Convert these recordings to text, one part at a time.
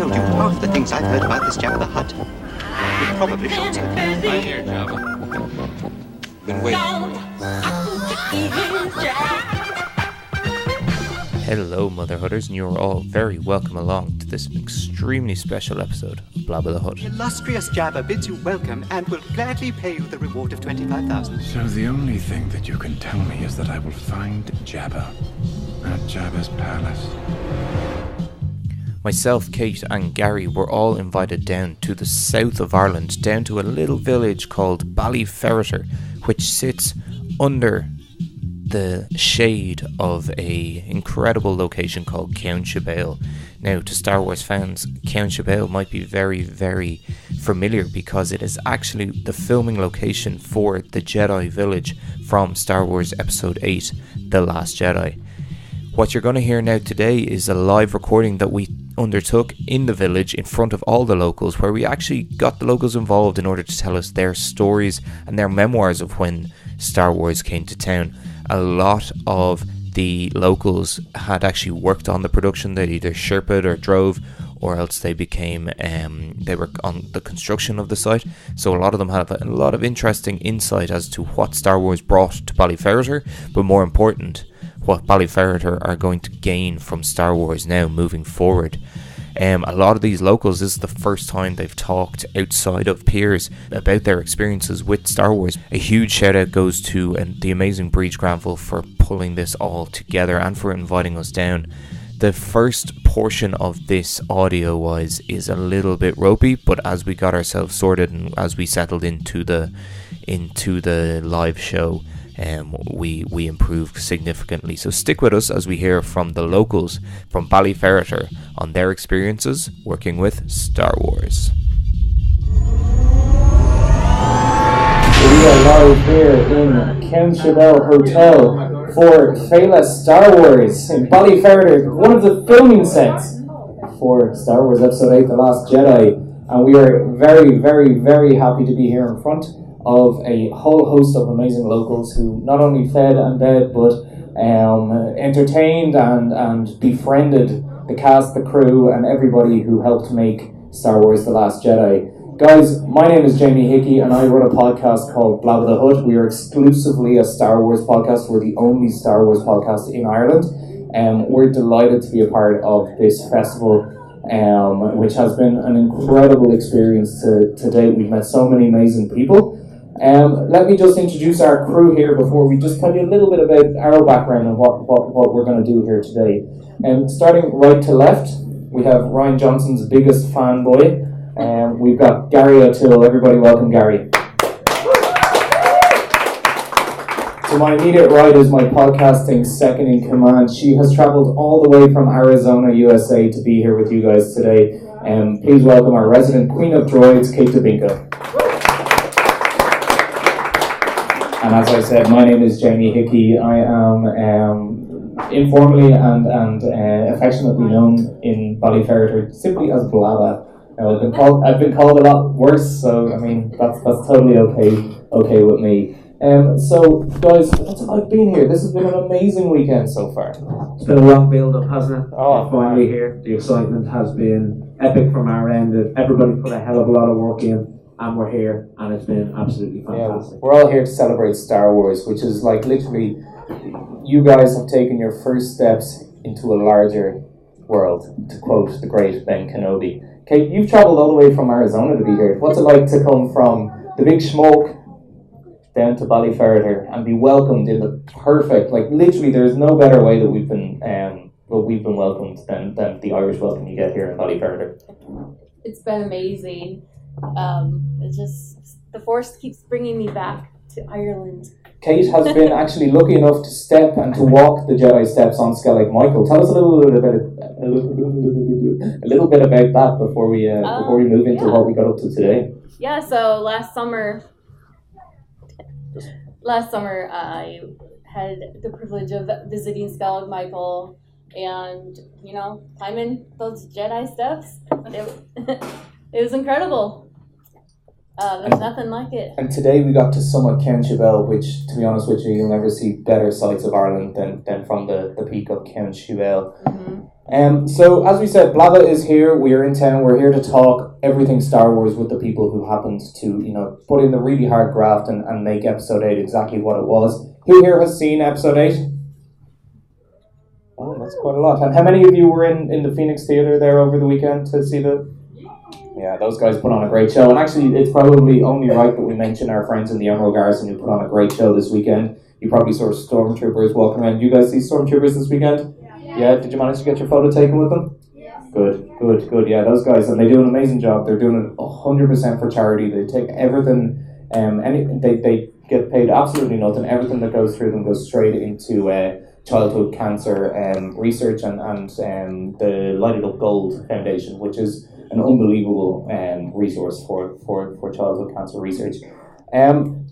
told you half the things I've heard about this Jabba the Hutt. You probably should say. I'm here, Jabba. Been waiting for you. Hello, Mother Hutters, and you are all very welcome along to this extremely special episode of Blabba the Hutt. Illustrious Jabba bids you welcome and will gladly pay you the reward of 25,000. So the only thing that you can tell me is that I will find Jabba at Jabba's palace. Myself, Kate, and Gary were all invited down to the south of Ireland, down to a little village called Ballyferriter, which sits under the shade of a incredible location called Ceann Sibéal. Now, to Star Wars fans, Ceann Sibéal might be very, very familiar because it is actually the filming location for the Jedi village from Star Wars Episode 8, The Last Jedi. What you're going to hear now today is a live recording that we undertook in the village in front of all the locals, where we actually got the locals involved in order to tell us their stories and their memoirs of when Star Wars came to town. A lot of the locals had actually worked on the production. They either sherpa'd or drove, or else they became they were on the construction of the site. So a lot of them have a lot of interesting insight as to what Star Wars brought to Ballyferriter, but more important, what Ballyferriter are going to gain from Star Wars now moving forward. A lot of these locals, this is the first time they've talked outside of peers about their experiences with Star Wars. A huge shout out goes to the amazing Breach Granville for pulling this all together and for inviting us down. The first portion of this audio wise is a little bit ropey, but as we got ourselves sorted and as we settled into the live show, we improved significantly. So stick with us as we hear from the locals from Ballyferriter on their experiences working with Star Wars. We are live here in Ceann Sibéal Hotel for Feile Star Wars in Ballyferriter, one of the filming sets for Star Wars Episode 8, The Last Jedi. And we are very, very, very happy to be here in front of a whole host of amazing locals who not only fed and bed, but entertained and befriended the cast, the crew, and everybody who helped make Star Wars The Last Jedi. Guys, my name is Jamie Hickey, and I run a podcast called Blabba the Hutt. We are exclusively a Star Wars podcast. We're the only Star Wars podcast in Ireland. We're delighted to be a part of this festival, which has been an incredible experience to date. We've met so many amazing people. Let me just introduce our crew here before we just tell you a little bit about our background and what we're going to do here today. Starting right to left, we have Ryan Johnson's biggest fanboy. We've got Gary O'Toole. Everybody welcome Gary. To my immediate right is my podcasting second in command. She has travelled all the way from Arizona, USA to be here with you guys today. Please welcome our resident queen of droids, Kate Dubinko. And as I said, my name is Jamie Hickey. I am informally and affectionately known in Ballyferriter simply as Blabba. I've been called a lot worse, so I mean that's totally okay with me. So guys, what's it like being here? This has been an amazing weekend so far. It's been a long build-up, hasn't it? Oh, we're finally here. The excitement has been epic from our end. Everybody put a hell of a lot of work in, and we're here, and it's been absolutely fantastic. Yeah, we're all here to celebrate Star Wars, which is like literally, you guys have taken your first steps into a larger world, to quote the great Ben Kenobi. Kate, you've travelled all the way from Arizona to be here. What's it like to come from the big smoke down to Ballyferriter and be welcomed in the perfect, like literally there's no better way that we've been welcomed than the Irish welcome you get here in Ballyferriter. It's been amazing. It's just, the Force keeps bringing me back to Ireland. Kate has been actually lucky enough to step and to walk the Jedi steps on Skellig Michael. Tell us a little bit about that before we move into what we got up to today. Yeah, so last summer I had the privilege of visiting Skellig Michael and, climbing those Jedi steps. It was incredible. There's nothing like it. And today we got to summit Ceann Sibéal, which, to be honest with you, you'll never see better sights of Ireland than from the peak of Ceann Sibéal. So, as we said, Blabba is here. We are in town. We're here to talk everything Star Wars with the people who happened to, put in the really hard graft and make Episode 8 exactly what it was. Who here has seen Episode 8? Oh, that's quite a lot. And how many of you were in the Phoenix Theatre there over the weekend to see the... Yeah, those guys put on a great show. And actually, it's probably only right that we mention our friends in the Emerald Garrison who put on a great show this weekend. You probably saw stormtroopers walking around. You guys see stormtroopers this weekend? Yeah, did you manage to get your photo taken with them? Yes. Good. Yeah, those guys, and they do an amazing job. They're doing it 100% for charity. They take everything, they get paid absolutely nothing. Everything that goes through them goes straight into childhood cancer research and the Lighted Up Gold Foundation, which is an unbelievable resource for childhood cancer research.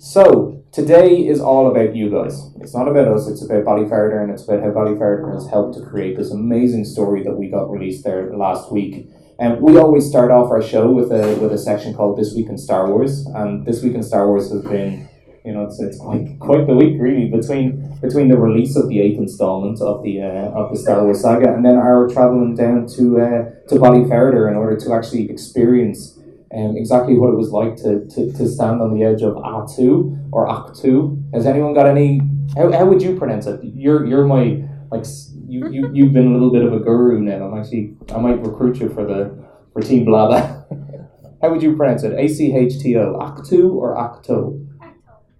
So today is all about you guys. It's not about us, it's about Ballyferriter, and it's about how Ballyferriter has helped to create this amazing story that we got released there last week. And we always start off our show with a section called This Week in Star Wars, and This Week in Star Wars has been, it's quite the week really between the release of the 8th installment of the Star Wars saga, and then our travelling down to Ballyferriter in order to actually experience exactly what it was like to stand on the edge of Ahch-To or Ahch-To. Has anyone got any? How would you pronounce it? You're my you've been a little bit of a guru now. I might recruit you for Team Blabba. How would you pronounce it? Ahch-To, Ahch-To or Ahch-To?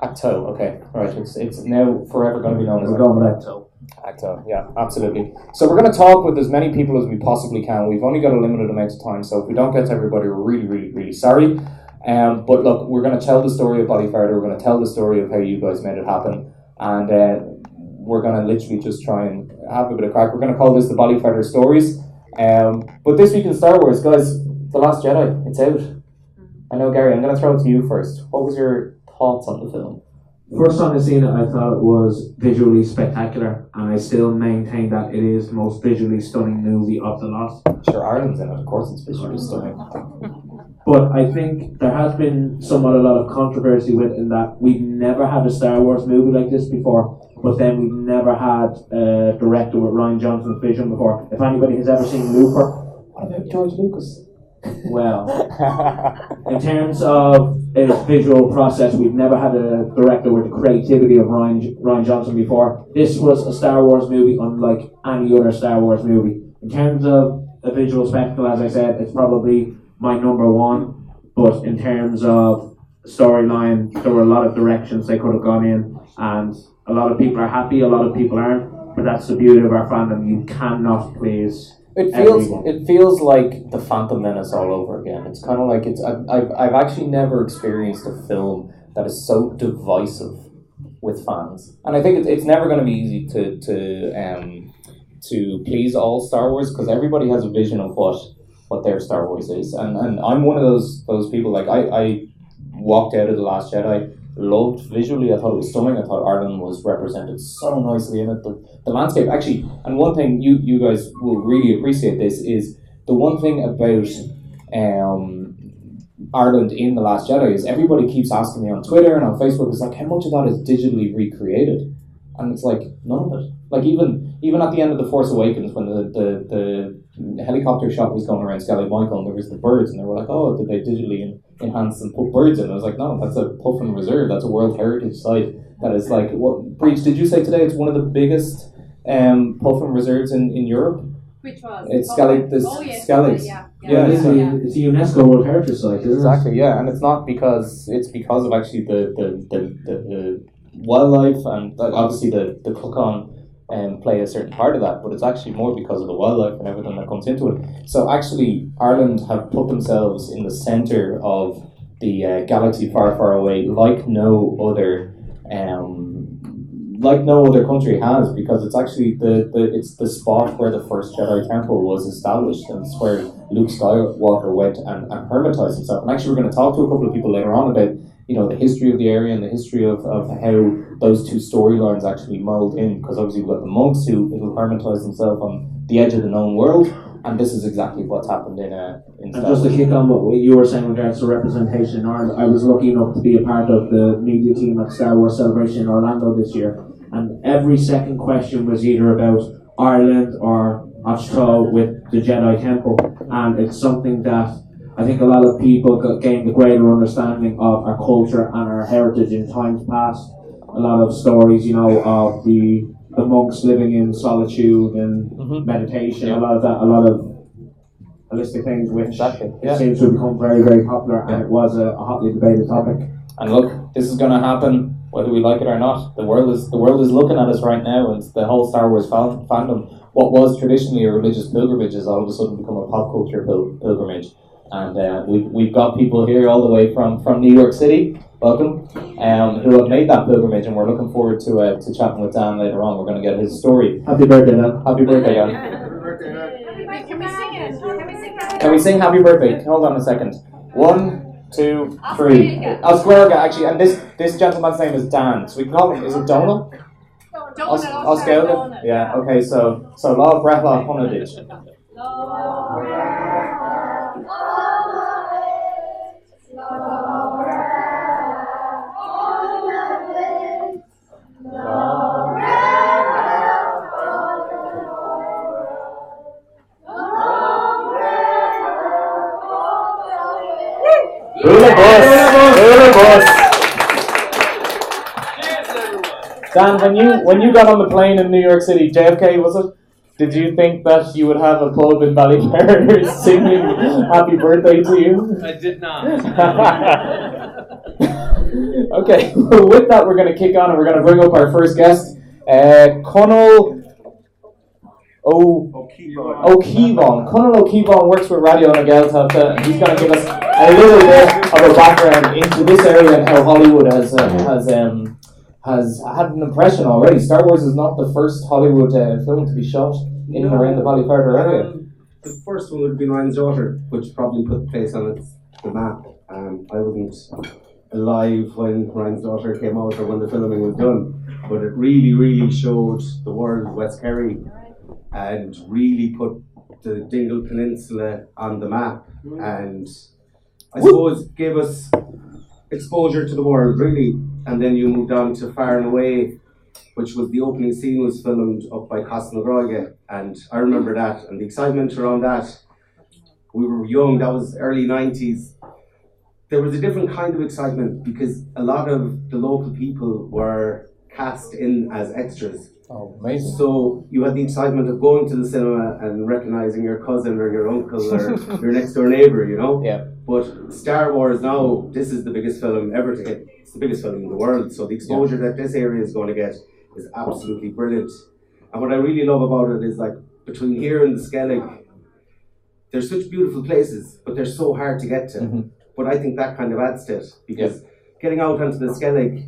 Ahch-To. Okay, right. It's now forever going to be known as Ahch-To. Ahch-To, yeah, absolutely. So we're going to talk with as many people as we possibly can. We've only got a limited amount of time, so if we don't get to everybody, we're really, really, really sorry. But look, we're going to tell the story of Ballyferriter. We're going to tell the story of how you guys made it happen, and we're going to literally just try and have a bit of crack. We're going to call this the Ballyferriter Stories. But this week in Star Wars, guys, The Last Jedi, it's out. I know, Gary, I'm going to throw it to you first. What was your thoughts on the film? First time I seen it, I thought it was visually spectacular, and I still maintain that it is the most visually stunning movie of the lot. Sure, Ireland's in it, of course it's visually stunning. But I think there has been somewhat a lot of controversy with in that we've never had a Star Wars movie like this before, but then we've never had a director with Rian Johnson's vision before. If anybody has ever seen Looper, what about George Lucas? Well, in terms of its visual process, we've never had a director with the creativity of Rian Johnson before. This was a Star Wars movie unlike any other Star Wars movie. In terms of a visual spectacle, as I said, it's probably my number one. But in terms of storyline, there were a lot of directions they could have gone in, and a lot of people are happy, a lot of people aren't. But that's the beauty of our fandom. You cannot please. It feels like the Phantom Menace all over again. It's kind of like I've actually never experienced a film that is so divisive with fans, and I think it's never going to be easy to please all Star Wars, because everybody has a vision of what their Star Wars is, and I'm one of those people. Like I walked out of The Last Jedi, loved visually. I thought it was stunning. I thought Ireland was represented so nicely in it. The landscape, actually, and one thing you guys will really appreciate this is the one thing about Ireland in The Last Jedi is everybody keeps asking me on Twitter and on Facebook, it's like, how much of that is digitally recreated? And it's like, none of it. Like even at the end of The Force Awakens, when the helicopter shot was going around Skellig Michael and there was the birds, and they were like, oh, did they digitally enhance and put birds in? And I was like, no, that's a Puffin Reserve. That's a World Heritage Site. That is like, what, Breach, did you say today it's one of the biggest Puffin Reserves in Europe? Which was? It's Skellig, Skelligs. Yeah, it's a UNESCO World Heritage Site, isn't it? Exactly, yeah, and it's not because of actually the wildlife, and obviously the Clucon play a certain part of that, but it's actually more because of the wildlife and everything that comes into it. So actually, Ireland have put themselves in the centre of the galaxy far, far away, like no other country has, because it's actually it's the spot where the first Jedi Temple was established, and it's where Luke Skywalker went and hermitized himself. And actually, we're going to talk to a couple of people later on about the history of the area and the history of how those two storylines actually mold in, because obviously we've got the monks who hermitize themselves on the edge of the known world, And this is exactly what's happened in And Star just to Wars. kick on what you were saying in regards to representation in Ireland, I was lucky enough to be a part of the media team at Star Wars Celebration in Orlando this year, and every second question was either about Ireland or Ahch-To with the Jedi Temple, and it's something that I think a lot of people gained a greater understanding of our culture and our heritage in times past. A lot of stories, you know, of the monks living in solitude and meditation, a lot of that, a lot of holistic things, which seems to have become very, very popular, and it was a hotly debated topic. And look, this is going to happen whether we like it or not. The world is looking at us right now, and the whole Star Wars fandom. What was traditionally a religious pilgrimage has all of a sudden become a pop culture pilgrimage. And we've got people here all the way from New York City, welcome, who have made that pilgrimage, and we're looking forward to chatting with Dan later on. We're going to get his story. Happy birthday, Dan. Happy birthday, Dan. Can we sing it? Can we sing happy birthday? Hold on a second. 1, 2, 3. Oscarga, actually, and this gentleman's name is Dan, so we can call him, is it Donald? Oscarga? Yeah, okay, so Lá Brethla Honadich. Dan, when you got on the plane in New York City, JFK was it? Did you think that you would have a pub in Ballyferriter singing happy birthday to you? I did not. Okay, with that we're going to kick on and we're going to bring up our first guest, Conal O'Keevan. Conal O'Keevan works with Radio na Gaeltachta, and he's going to give us a little bit of a background into this area and how Hollywood has had an impression already. Star Wars is not the first Hollywood film to be shot in and around the Ballyferriter area. The first one would have been Ryan's Daughter, which probably put the place on the map. I wasn't alive when Ryan's Daughter came out or when the filming was done, but it really, really showed the world of West Kerry and really put the Dingle Peninsula on the map, and I suppose gave us exposure to the world, really. And then you moved on to Far and Away, which was the opening scene was filmed up by Castlenagroige, and I remember that and the excitement around that. We were young, that was early 90s. There was a different kind of excitement because a lot of the local people were cast in as extras. Oh, amazing. So you had the excitement of going to the cinema and recognizing your cousin or your uncle or your next door neighbor, you know? Yeah. But Star Wars now, this is the biggest film ever to hit. It's the biggest film in the world. So the exposure that this area is going to get is absolutely brilliant. And what I really love about it is, like, between here and the Skellig, they're such beautiful places, but they're so hard to get to. Mm-hmm. But I think that kind of adds to it, because getting out onto the Skellig,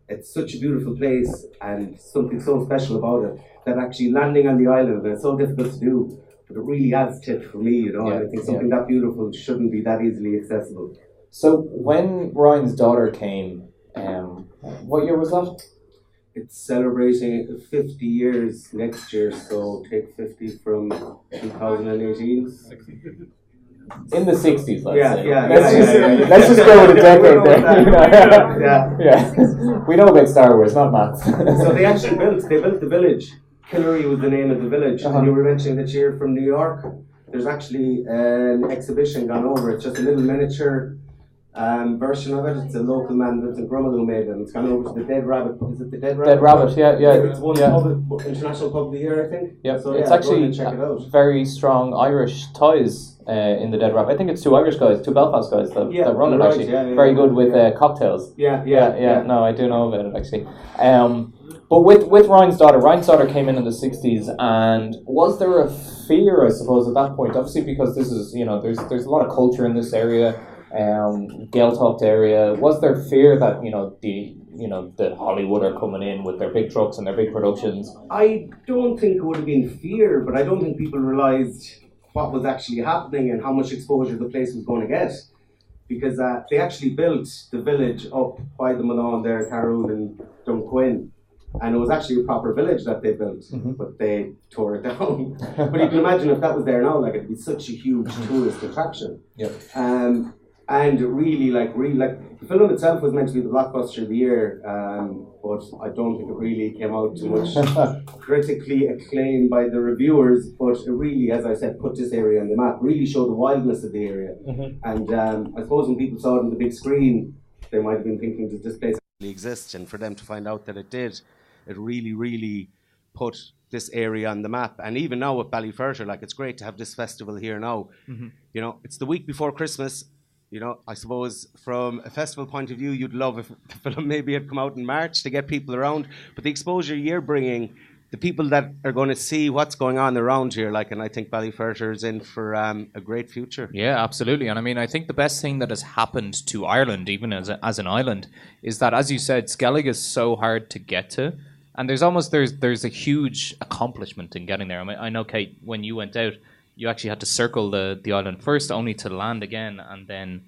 it's such a beautiful place and something so special about it that actually landing on the island, and it's so difficult to do, but it really adds to it for me, you know. And I think something that beautiful shouldn't be that easily accessible. So when Ryan's Daughter came, what year was that? It's celebrating 50 years next year, so take 50 from 2018. In the 60s, let's say. Let's just go with a decade there. Yeah. We know about Star Wars, not maths. So they actually built the village. Killary was the name of the village. And you were mentioning that you're from New York. There's actually an exhibition gone over. It's just a little miniature version of it. It's a local man, Vincent Grummel, who made it. And it's gone over to the Dead Rabbit. Is it the Dead Rabbit? Dead Rabbit, yeah. It's one international pub of the year, I think. Yeah, so, it's go actually and check it out. very strong Irish ties in the Dead Rabbit. I think it's two Irish guys, two Belfast guys that run it, actually. Very good with cocktails. Yeah. No, I do know about it, actually. But with Ryan's Daughter came in the 60s, and was there a fear, I suppose, at that point? Obviously, because this is, there's a lot of culture in this area, Gaeltacht area. Was there fear that, that Hollywood are coming in with their big trucks and their big productions? I don't think it would have been fear, but I don't think people realised what was actually happening and how much exposure the place was going to get. Because they actually built the village up by the Malone there, Caroon and Dunquin. And it was actually a proper village that they built, but they tore it down. But you can imagine if that was there now, like it'd be such a huge tourist attraction. Yep. And really, the film itself was meant to be the blockbuster of the year, but I don't think it really came out too much critically acclaimed by the reviewers. But it really, as I said, put this area on the map, really showed the wildness of the area. And I suppose when people saw it on the big screen, they might have been thinking, does this place actually exist? And for them to find out that it did, it really, really put this area on the map. And even now with Ballyferriter, like, it's great to have this festival here now. You know, it's the week before Christmas. You know, I suppose from a festival point of view, you'd love if the film maybe had come out in March to get people around. But the exposure you're bringing, the people that are going to see what's going on around here, like, and I think Ballyferriter is in for a great future. Yeah, absolutely. And I mean, I think the best thing that has happened to Ireland, even as an island, is that, as you said, Skellig is so hard to get to. And there's a huge accomplishment in getting there. I mean, I know, Kate, when you went out, you actually had to circle the island first, only to land again, and then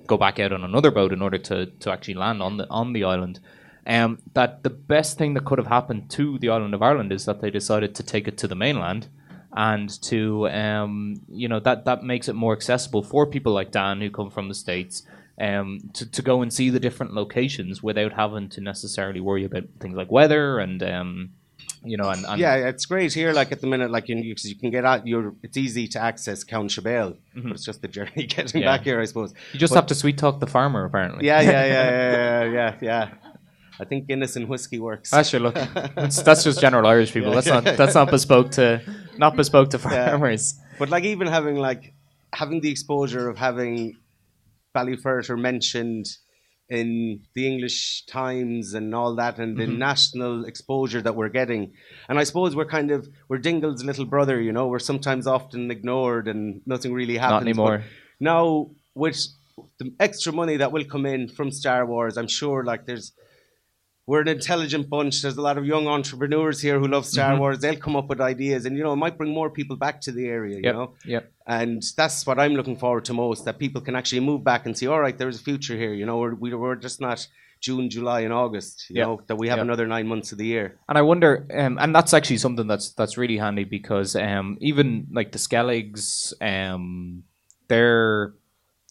go back out on another boat in order to actually land on the island. That the best thing that could have happened to the island of Ireland is that they decided to take it to the mainland, and to that makes it more accessible for people like Dan who come from the States. To go and see the different locations without having to necessarily worry about things like weather and yeah, it's great here. Like at the minute, like you can get out. It's easy to access Ceann Sibéal, but it's just the journey getting back here, I suppose. You just have to sweet talk the farmer, apparently. Yeah. I think Guinness and whiskey works. Sure, look, that's just general Irish people. That's not bespoke to farmers. Yeah. But like even having the exposure of having Ballyferriter mentioned in the English Times and all that, and the national exposure that we're getting. And I suppose we're Dingle's little brother, you know, we're sometimes often ignored and nothing really happens. Not anymore. But now, with the extra money that will come in from Star Wars, I'm sure we're an intelligent bunch. There's a lot of young entrepreneurs here who love Star Wars. They'll come up with ideas, and, you know, it might bring more people back to the area, you know? Yep. And that's what I'm looking forward to most, that people can actually move back and see, all right, there's a future here, you know, we're just not June, July and August, you know, that we have another 9 months of the year. And I wonder, and that's actually something that's really handy, because even like the Skelligs, their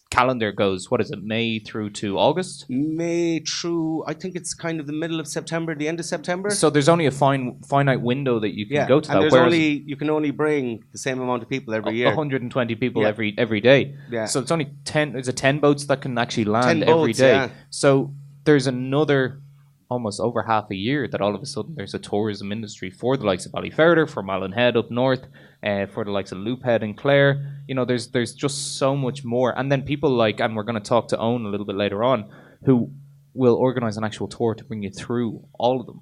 calendar goes, what is it, May through to August? May through, I think it's kind of the middle of September, the end of September. So there's only a finite window that you can go to. And you can only bring the same amount of people every year. 120 people every day. Yeah. So it's only 10 boats that can actually land every day. Yeah. So there's another almost over half a year that all of a sudden there's a tourism industry for the likes of Ballyferriter, for Malin Head up north, for the likes of Loophead and Clare. You know, there's just so much more. And then people like, and we're going to talk to Owen a little bit later on, who will organise an actual tour to bring you through all of them.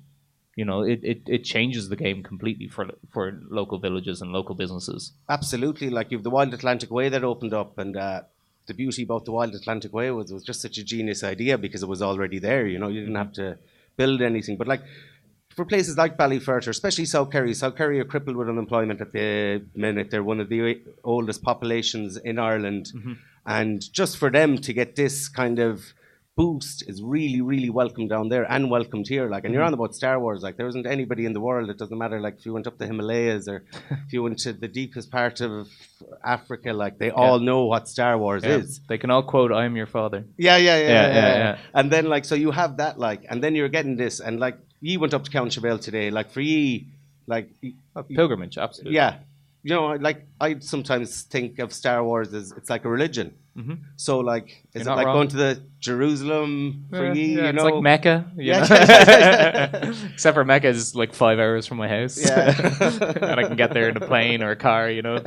You know, it changes the game completely for local villages and local businesses. Absolutely. Like, you've the Wild Atlantic Way that opened up, and the beauty about the Wild Atlantic Way was just such a genius idea because it was already there. You know, you didn't have to build anything. But like, for places like Ballyferriter, especially South Kerry are crippled with unemployment at the minute. They're one of the oldest populations in Ireland. And just for them to get this kind of boost is really, really welcome down there and welcomed here. Like, and you're on about Star Wars, like, there isn't anybody in the world, it doesn't matter, like, if you went up the Himalayas or if you went to the deepest part of Africa, like, they all know what Star Wars is. They can all quote, "I am your father." Yeah. And then, like, so you have that, like, and then you're getting this, and like, ye went up to Ceann Sibéal today, like, for ye, like, a pilgrimage, absolutely. Yeah. You know, like, I sometimes think of Star Wars as it's like a religion. So, like, is it like going to the Jerusalem for you? You it's know, like Mecca. Except for Mecca is like 5 hours from my house. Yeah, and I can get there in a plane or a car. You know.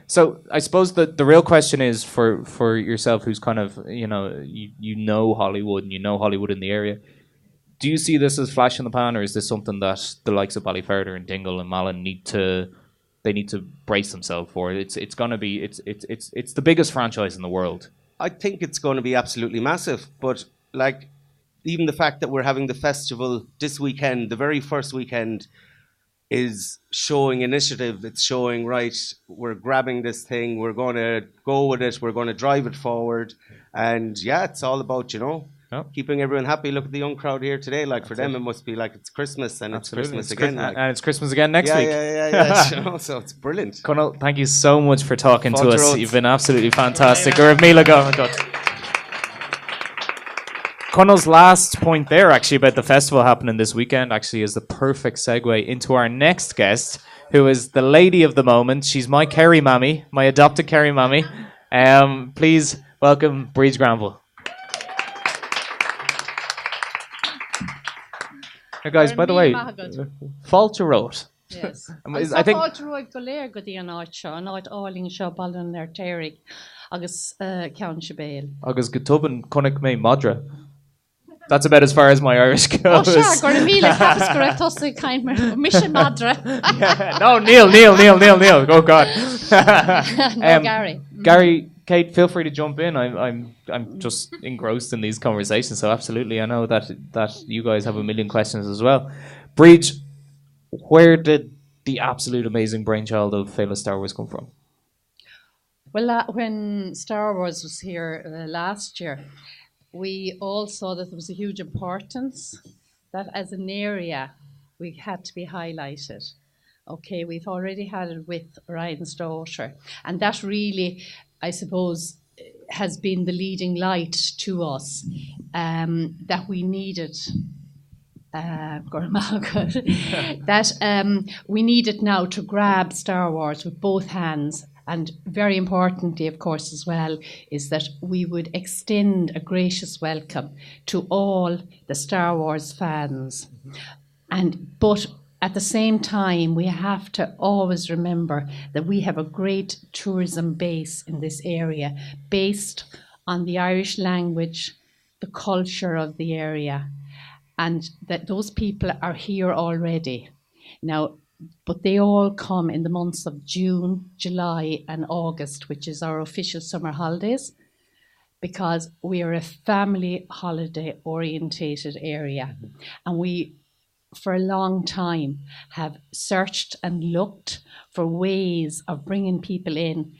So I suppose the real question is for yourself, who's kind of you know Hollywood and you know Hollywood in the area. Do you see this as flash in the pan, or is this something that the likes of Ballyferriter and Dingle and Malin need to brace themselves for? It's the biggest franchise in the world. I think it's going to be absolutely massive. But like, even the fact that we're having the festival this weekend, the very first weekend, is showing initiative. It's showing, right, we're grabbing this thing, we're going to go with it, we're going to drive it forward. And yeah, it's all about, you know, keeping everyone happy. Look at the young crowd here today. Like, for them, it must be like it's Christmas and Absolutely. it's Christmas again. Like. And it's Christmas again next week. Yeah. You know, so it's brilliant. Conal, thank you so much for talking to Fáilte us. Roads. You've been absolutely fantastic. Or Mila go. Conal's last point there, actually, about the festival happening this weekend, actually, is the perfect segue into our next guest, who is the lady of the moment. She's my Kerry mammy, my adopted Kerry mammy. Please welcome Bríd Granville. Hey guys, by the way, Fáilte Roads. Yes. I think Fáilte Roads go léir go dtí an Ahch-To, an áit áling seo ballan ar téirigh agus Ceann Sibéal. agus go tuban connic mé madra. That's about as far as my Irish goes. Oh, sure, gur míle capas go raibh tosa caint mission madra. Yeah, no, Neil. Oh God. No, Gary. Gary, Kate, feel free to jump in. I'm just engrossed in these conversations. So absolutely, I know that you guys have a million questions as well. Bríd, where did the absolute amazing brainchild of Feile Star Wars come from? Well, when Star Wars was here last year, we all saw that there was a huge importance that as an area we had to be highlighted. Okay, we've already had it with Ryan's daughter, and that really, I suppose, has been the leading light to us that we needed. That we needed now to grab Star Wars with both hands. And very importantly, of course, as well, is that we would extend a gracious welcome to all the Star Wars fans. But at the same time, we have to always remember that we have a great tourism base in this area, based on the Irish language, the culture of the area, and that those people are here already. Now, but they all come in the months of June, July and August, which is our official summer holidays, because we are a family holiday orientated area. And we, for a long time, have searched and looked for ways of bringing people in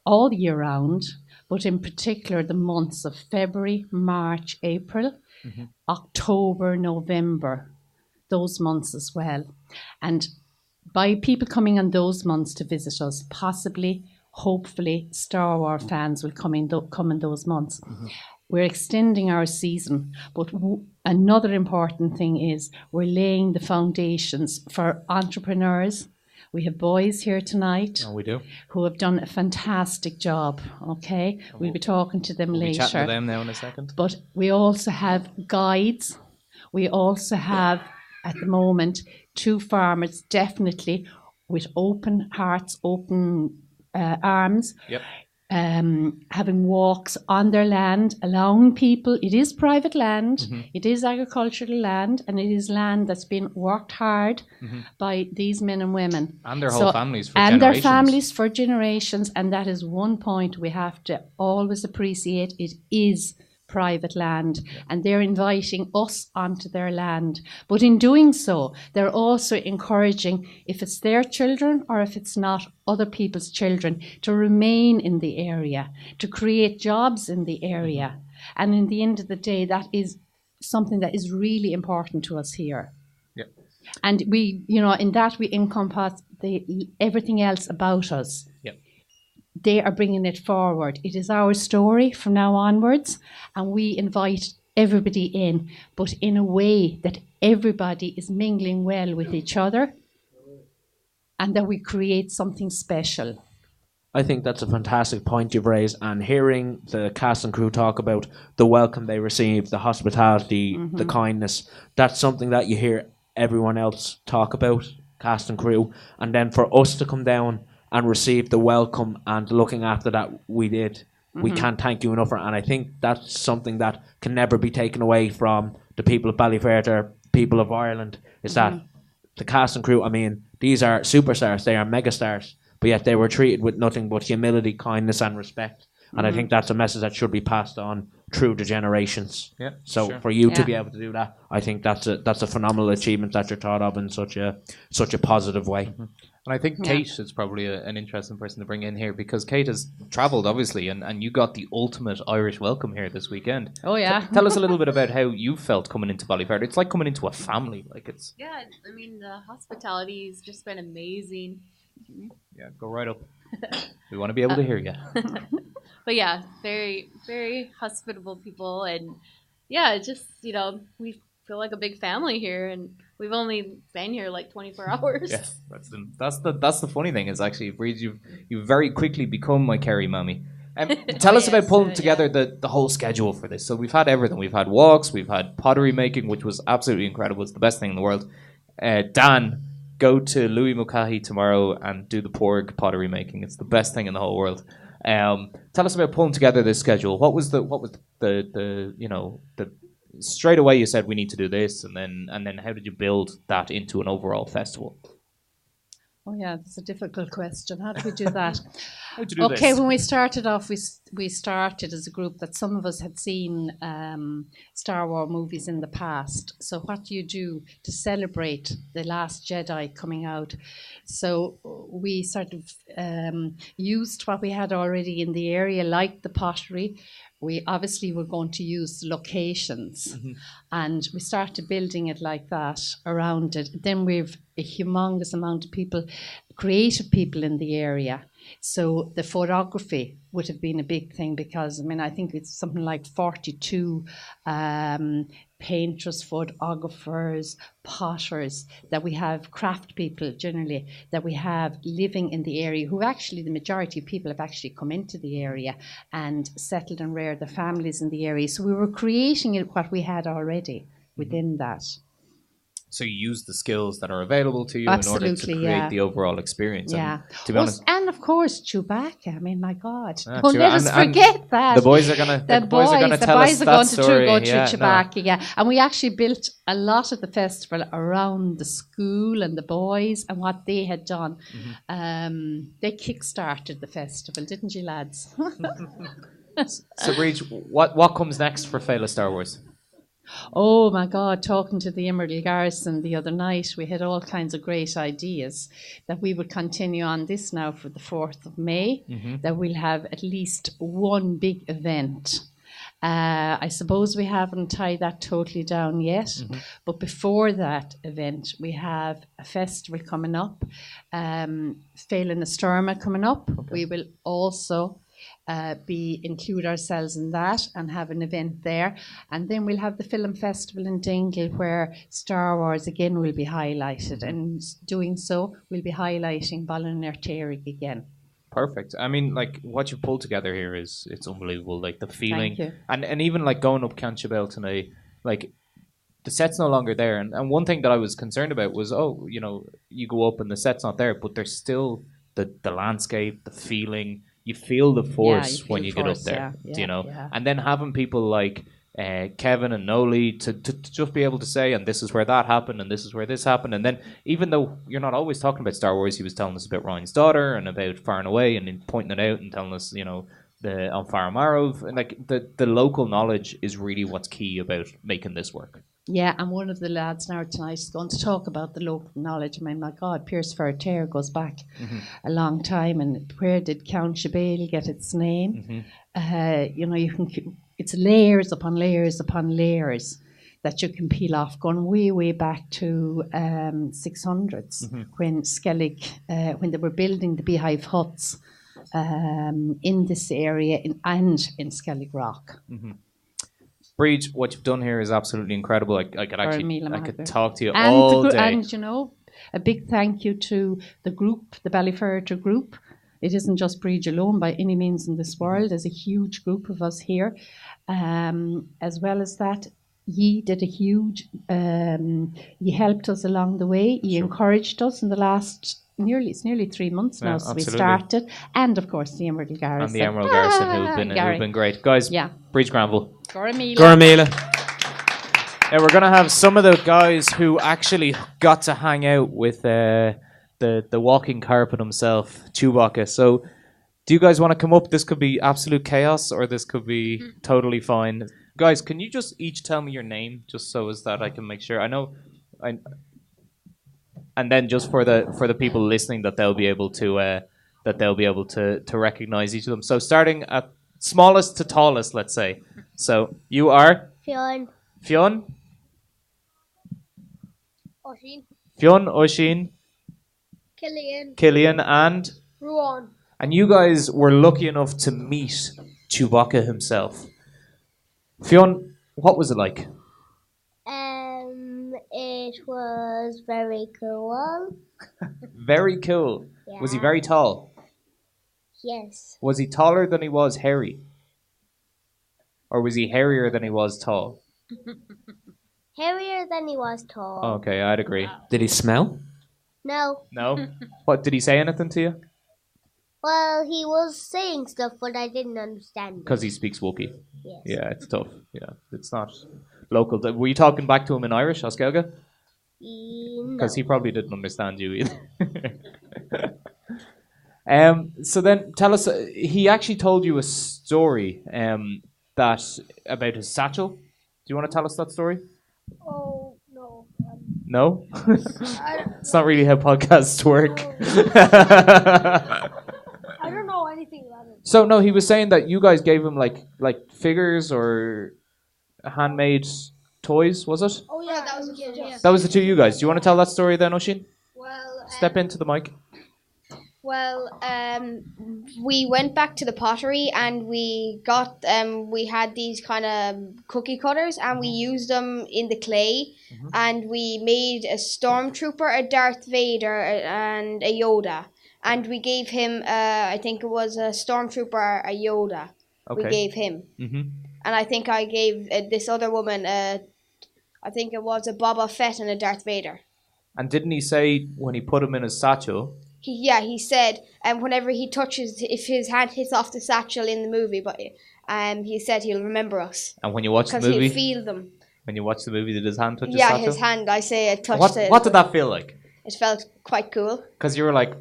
all year round, but in particular the months of February, March, April, October, November, those months as well. And by people coming on those months to visit us, possibly, hopefully, Star Wars fans will come in those months. We're extending our season, but another important thing is we're laying the foundations for entrepreneurs. We have boys here tonight. Oh, we do. Who have done a fantastic job, okay? We'll be talking to them later. We'll be chatting to them now in a second. But we also have guides. We also have, at the moment, 2 farmers, definitely, with open hearts, open arms. Yep. Having walks on their land, allowing people, it is private land, it is agricultural land, and it is land that's been worked hard by these men and women. And their whole families for generations. And their families for generations, and that is one point we have to always appreciate. It is private land, and they're inviting us onto their land. But in doing so, they're also encouraging, if it's their children or if it's not other people's children, to remain in the area, to create jobs in the area. And in the end of the day, that is something that is really important to us here. Yep. And we, in that we encompass everything else about us. Yep. They are bringing it forward. It is our story from now onwards, and we invite everybody in, but in a way that everybody is mingling well with each other, and that we create something special. I think that's a fantastic point you've raised, and hearing the cast and crew talk about the welcome they receive, the hospitality, the kindness, that's something that you hear everyone else talk about, cast and crew, and then for us to come down and receive the welcome and looking after that we did. We can't thank you enough for it. And I think that's something that can never be taken away from the people of Ballyferriter, people of Ireland, is that the cast and crew, I mean, these are superstars, they are megastars, but yet they were treated with nothing but humility, kindness and respect. And I think that's a message that should be passed on through the generations. Yeah. So sure. for you to Yeah. be able to do that, I think that's a phenomenal achievement that you're thought of in such a positive way. And I think Kate is probably an interesting person to bring in here because Kate has travelled, obviously, and you got the ultimate Irish welcome here this weekend. Oh, yeah. Tell us a little bit about how you felt coming into Ballyferriter. It's like coming into a family. Like it's Yeah, I mean, the hospitality's just been amazing. yeah, go right up. We want to be able to hear you. But yeah, very, very hospitable people. And yeah, it's just, we feel like a big family here. And we've only been here like 24 hours. Yes, that's the funny thing is actually, Breed, you've very quickly become my Kerry mommy. Tell us about pulling together the whole schedule for this. So we've had everything. We've had walks, we've had pottery making, which was absolutely incredible. It's the best thing in the world. Dan, go to Louis Mulcahy tomorrow and do the Porg pottery making. It's the best thing in the whole world. Tell us about pulling together this schedule. What was the straight away you said we need to do this, and then how did you build that into an overall festival? Oh yeah, that's a difficult question. How do we do that? How to do this? Okay, when we started off, we started as a group that some of us had seen Star Wars movies in the past. So what do you do to celebrate The Last Jedi coming out? So we sort of used what we had already in the area, like the pottery. We obviously were going to use locations, and we started building it like that around it. Then we've a humongous amount of people, creative people in the area. So the photography would have been a big thing because, I mean, I think it's something like 42 painters, photographers, potters that we have, craft people generally, that we have living in the area who actually, the majority of people have actually come into the area and settled and reared their families in the area. So we were creating it what we had already within that. So you use the skills that are available to you Absolutely, in order to create the overall experience. Yeah. And to be honest, and of course Chewbacca. I mean, my God, Ah, don't let us and forget that. the boys are gonna The boys tell us are that going story. to go through Yeah, Chewbacca, yeah. And we actually built a lot of the festival around the school and the boys and what they had done. They kick-started the festival, didn't you, lads? So, Breach, what comes next for Feile Star Wars? Oh my God, talking to the Immerdale Garrison the other night, we had all kinds of great ideas that we would continue on this now for the 4th of May, that we'll have at least one big event. I suppose we haven't tied that totally down yet, but before that event, we have a festival coming up, Feile Star Wars coming up. Okay. We will also include ourselves in that and have an event there, and then we'll have the film festival in Dingle where Star Wars again will be highlighted, and doing so we'll be highlighting FHEIRTÉARAIGH again. Perfect. I mean, like what you've pulled together here it's unbelievable. Like the feeling, and even like going up Ceann Sibéal tonight, like the set's no longer there. And one thing that I was concerned about was, you go up and the set's not there, but there's still the landscape, the feeling. You feel the force when you get up there, Yeah. And then having people like Kevin and Noli to just be able to say, and this is where that happened, and this is where this happened. And then even though you're not always talking about Star Wars, he was telling us about Ryan's daughter and about Far and Away and then pointing it out and telling us, the on Faramarov. And like the local knowledge is really what's key about making this work. Yeah, and one of the lads now tonight is going to talk about the local knowledge. I mean, my God, FHEIRTÉARAIGH goes back a long time, and where did Ceann Sibéal get its name? It's layers upon layers upon layers that you can peel off, going way back to 600s when Skellig, when they were building the beehive huts in this area and in Skellig Rock. Breed, what you've done here is absolutely incredible. I could talk to you and all day. And a big thank you to the group, the Ballyferriter group. It isn't just Breed alone by any means in this world. There's a huge group of us here. As well as that, Ye did a huge, Ye helped us along the way. Ye encouraged us in the last nearly 3 months now since we started. And of course the Emerald Garrison. And the Emerald Garrison who've been great. Guys, Breed Granville. Goramila. Now we're going to have some of the guys who actually got to hang out with the walking carpet himself, Chewbacca. So Do you guys want to come up? This could be absolute chaos, or this could be totally fine. Guys, can you just each tell me your name, just so as that I can make sure? And then just for the people listening, that they'll be able to recognize each of them. So starting at smallest to tallest, let's say. So you are Fionn. Fionn. Oisín. Fionn, Oisín, Cillian, and Ruan. And you guys were lucky enough to meet Chewbacca himself. Fionn, what was it like? It was very cool. Very cool. Yeah. Was he very tall? Yes. Was he taller than he was hairy? Or was he hairier than he was tall? Hairier than he was tall. Okay, I'd agree. Did he smell? No. No? What, did he say anything to you? Well, he was saying stuff, but I didn't understand. Because he speaks Wookiee. Yes. Yeah, it's tough. Yeah, it's not local. Were you talking back to him in Irish, Oskelga? No. Because he probably didn't understand you either. So then, tell us. He actually told you a story that about his satchel. Do you want to tell us that story? Oh, no. No, it's not really how podcasts work. I don't know anything about it. So no, he was saying that you guys gave him like figures or handmade toys. Was it? Oh, yeah, that was a kid. That was the two of you guys. Do you want to tell that story then, Oisín? Well, Step into the mic. Well, we went back to the pottery and we got we had these kind of cookie cutters and we used them in the clay and we made a stormtrooper, a Darth Vader, and a Yoda, and we gave him I think it was a stormtrooper, a Yoda. Okay. We gave him, and I think I gave this other woman I think it was a Boba Fett and a Darth Vader. And didn't he say when he put him in his satchel? He said, whenever he touches, if his hand hits off the satchel in the movie, but he said he'll remember us. And when you watch the because movie, he'll feel them. When you watch the movie, did his hand touch his Yeah, satchel? his hand. I say it touched it. What did that feel like? It felt quite cool. Because you were like,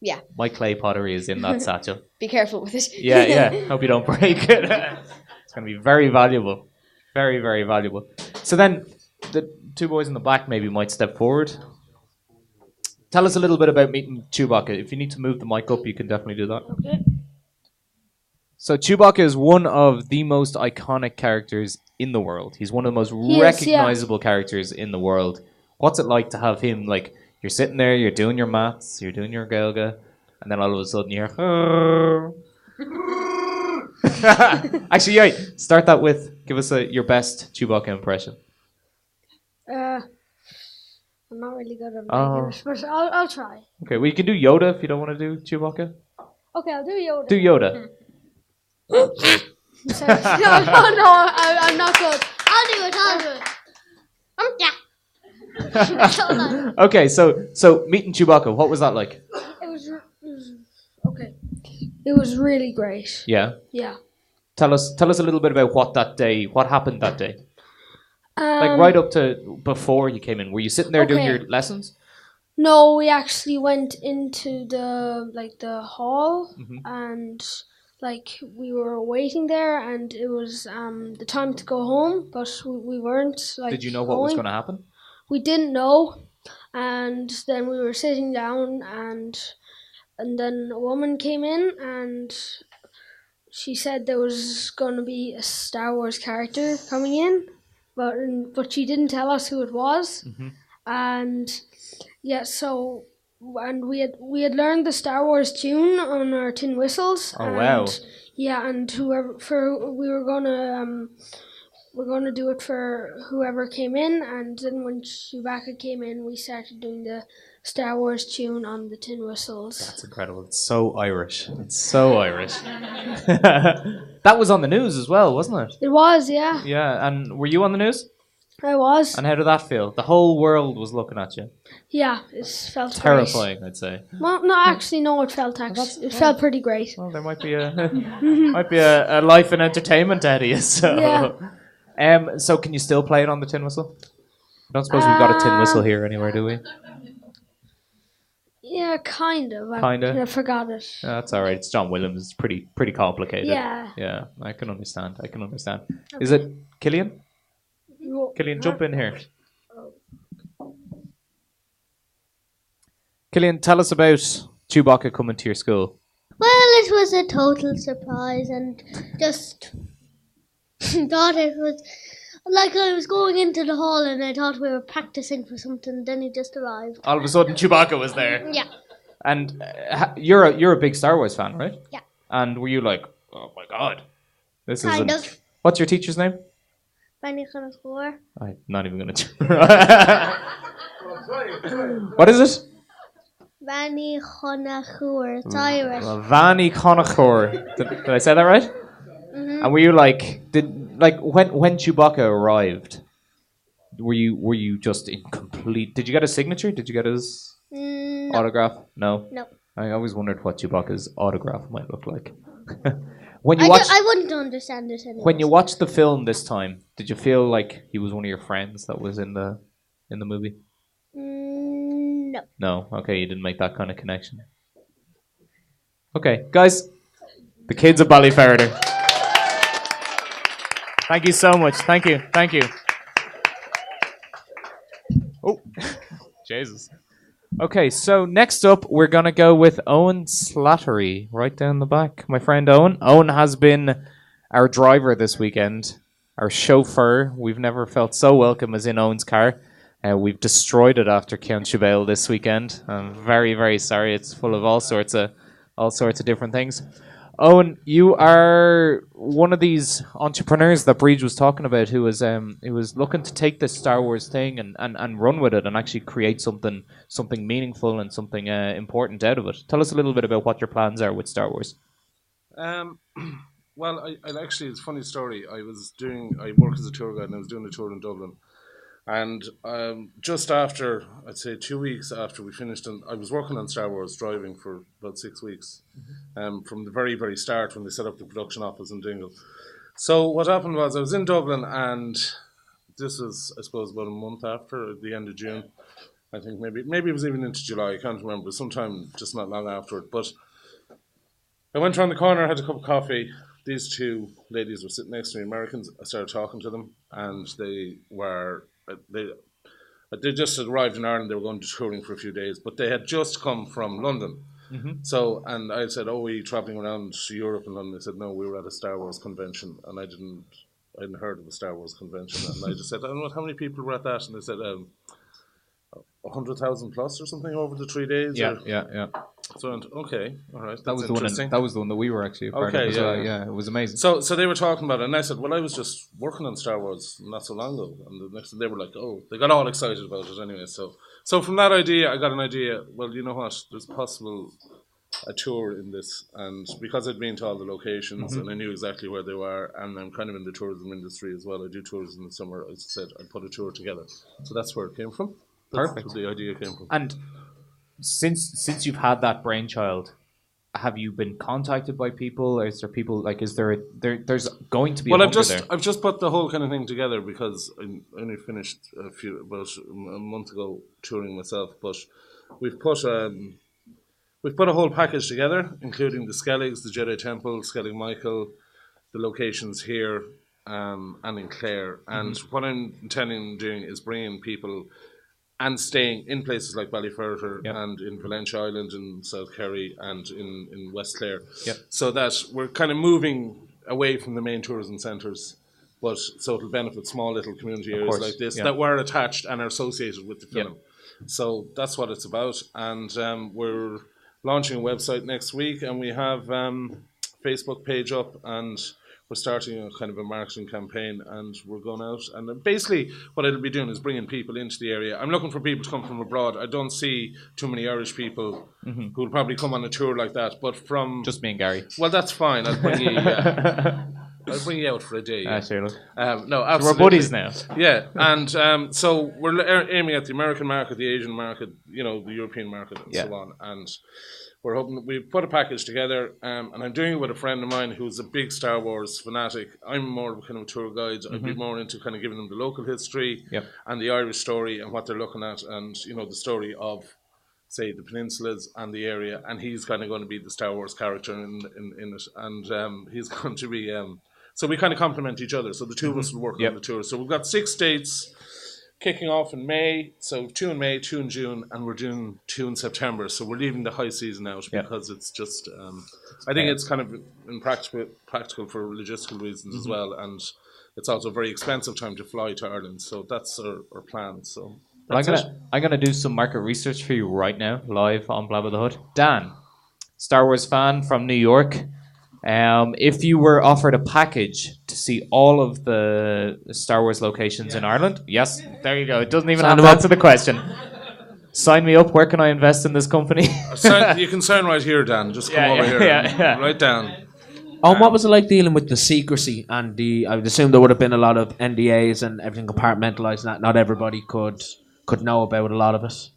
yeah, my clay pottery is in that satchel. Be careful with it. Yeah. Hope you don't break it. It's going to be very valuable. Very, very valuable. So then, the two boys in the back maybe might step forward. Tell us a little bit about meeting Chewbacca. If you need to move the mic up, you can definitely do that. Okay. So Chewbacca is one of the most iconic characters in the world. He's one of the most recognizable characters in the world. What's it like to have him, like, you're sitting there, you're doing your maths, you're doing your Gaelga, and then all of a sudden you're... Actually, yeah, start that with, give us your best Chewbacca impression. I'm not really good at English, but I'll try. Okay, well, you can do Yoda if you don't want to do Chewbacca. Okay, I'll do Yoda. Do Yoda. Sorry. No, I'm not good. I'll do it. Yeah. Okay, so meeting Chewbacca, what was that like? It was okay. It was really great. Yeah. Yeah. Tell us a little bit about what happened that day. Like right up to before you came in. Were you sitting there doing your lessons? No, we actually went into the hall and we were waiting there and it was the time to go home, but we weren't Did you know what was going to happen? We didn't know, and then we were sitting down and then a woman came in and she said there was going to be a Star Wars character coming in. But she didn't tell us who it was, and yeah. So we had learned the Star Wars tune on our tin whistles. Oh wow! Yeah, and we're gonna do it for whoever came in, and then when Chewbacca came in, we started doing the Star Wars tune on the tin whistles. That's incredible. It's so Irish. That was on the news as well, wasn't it? It was, yeah. Yeah, and were you on the news? I was. And how did that feel? The whole world was looking at you. Yeah, it felt terrifying, great. I'd say. Well, no, actually, no. It felt felt pretty great. Well, there might be a life and entertainment out of you. So, yeah. So can you still play it on the tin whistle? I don't suppose we've got a tin whistle here anywhere, do we? Yeah, kind of. Kinda? I forgot it. That's all right. It's John Williams. It's pretty complicated. Yeah. Yeah, I can understand. Is it Killian? Killian, jump in here. Killian, tell us about Chewbacca coming to your school. Well, it was a total surprise and just thought it was like I was going into the hall and I thought we were practicing for something. Then he just arrived. All of a sudden, Chewbacca was there. Yeah. And you're a big Star Wars fan, right? Yeah. And were you like, oh my god, this is Kind of. What's your teacher's name? Benny Connoisseur. I'm not even gonna. What is it? Benny Connoisseur. It's Irish. Vanny Connoisseur. Did I say that right? Mm-hmm. And were you when Chewbacca arrived? Were you just in complete? Did you get a signature? Did you get his autograph? No. No. I always wondered what Chewbacca's autograph might look like. I wouldn't understand it anyway. When you watched the film this time, did you feel like he was one of your friends that was in the movie? No. No. Okay, you didn't make that kind of connection. Okay, guys, the kids of Ballyferriter. Thank you so much. Thank you. Oh, Jesus. Okay, so next up, we're going to go with Owen Slattery, right down the back. My friend Owen. Owen has been our driver this weekend, our chauffeur. We've never felt so welcome as in Owen's car. We've destroyed it after Ceann Sibéal this weekend. I'm very, very sorry. It's full of all sorts of different things. Owen, you are one of these entrepreneurs that Breege was talking about who was looking to take this Star Wars thing and run with it and actually create something meaningful and something important out of it. Tell us a little bit about what your plans are with Star Wars. Well, I actually, it's a funny story. I work as a tour guide and I was doing a tour in Dublin. And just after, I'd say 2 weeks after we finished, and I was working on Star Wars, driving for about 6 weeks, from the very, very start when they set up the production office in Dingle. So what happened was I was in Dublin, and this was, I suppose, about a month after, at the end of June. I think maybe it was even into July, I can't remember, sometime just not long after it. But I went around the corner, had a cup of coffee. These two ladies were sitting next to me, Americans. I started talking to them, and they just had arrived in Ireland. They were going to touring for a few days, but they had just come from London. Mm-hmm. So, and I said, "Oh, were you traveling around Europe and London?" They said, "No, we were at a Star Wars convention," and I hadn't heard of the Star Wars convention, and I just said, "I don't know how many people were at that," and they said, 100,000 plus or something over the 3 days. Yeah. So I went, okay, all right. That was the one that we were actually a part of as well. Yeah, it was amazing. So they were talking about it, and I said, well, I was just working on Star Wars not so long ago, and the next thing they were like, oh, they got all excited about it anyway. So from that idea, I got an idea. Well, you know what? There's possible a tour in this, and because I'd been to all the locations and I knew exactly where they were, and I'm kind of in the tourism industry as well. I do tours in the summer. I said I'd put a tour together. So that's where it came from. Perfect. That's where the idea came from. And since you've had that brainchild, have you been contacted by people? Or is there people there's going to be? Well, I've just put the whole kind of thing together because I only finished about a month ago touring myself, but we've put a whole package together, including the Skelligs, the Jedi Temple, Skellig Michael, the locations here, and in Clare. And what I'm intending doing is bringing people and staying in places like Ballyferriter and in Valentia Island in South Kerry and in West Clare. Yep. So that we're kind of moving away from the main tourism centres, but so it'll benefit small little community areas like this that were attached and are associated with the film. Yep. So that's what it's about. And we're launching a website next week, and we have Facebook page up, and we're starting a kind of a marketing campaign, and we're going out. And basically what I'll be doing is bringing people into the area. I'm looking for people to come from abroad. I don't see too many Irish people who will probably come on a tour like that. But from... Just me and Gary. Well, that's fine. I'll bring you... I'll bring you out for a day. Sure. No, absolutely. So we're buddies now. Yeah, and so we're aiming at the American market, the Asian market, the European market, and so on. And we're hoping that we've put a package together, and I'm doing it with a friend of mine who's a big Star Wars fanatic. I'm more of a kind of tour guide. I'd be more into kind of giving them the local history and the Irish story and what they're looking at, and the story of say, the peninsulas and the area, and he's kind of going to be the Star Wars character in it, and he's going to be. So we kind of complement each other. So the two of us will work on the tour. So we've got 6 dates kicking off in May. So 2 in May, 2 in June, and we're doing 2 in September. So we're leaving the high season out because it's just. I think it's kind of practical for logistical reasons as well, and it's also a very expensive time to fly to Ireland. So that's our plan. So. Well, I'm gonna do some market research for you right now, live on Blabba the Hutt. Dan, Star Wars fan from New York. If you were offered a package to see all of the Star Wars locations in Ireland, yes, there you go. It doesn't even have to answer the question. Sign me up. Where can I invest in this company? You can sign right here, Dan. Just come over here. Right down. What was it like dealing with the secrecy and I would assume there would have been a lot of NDAs and everything compartmentalized. Not everybody could know about a lot of it.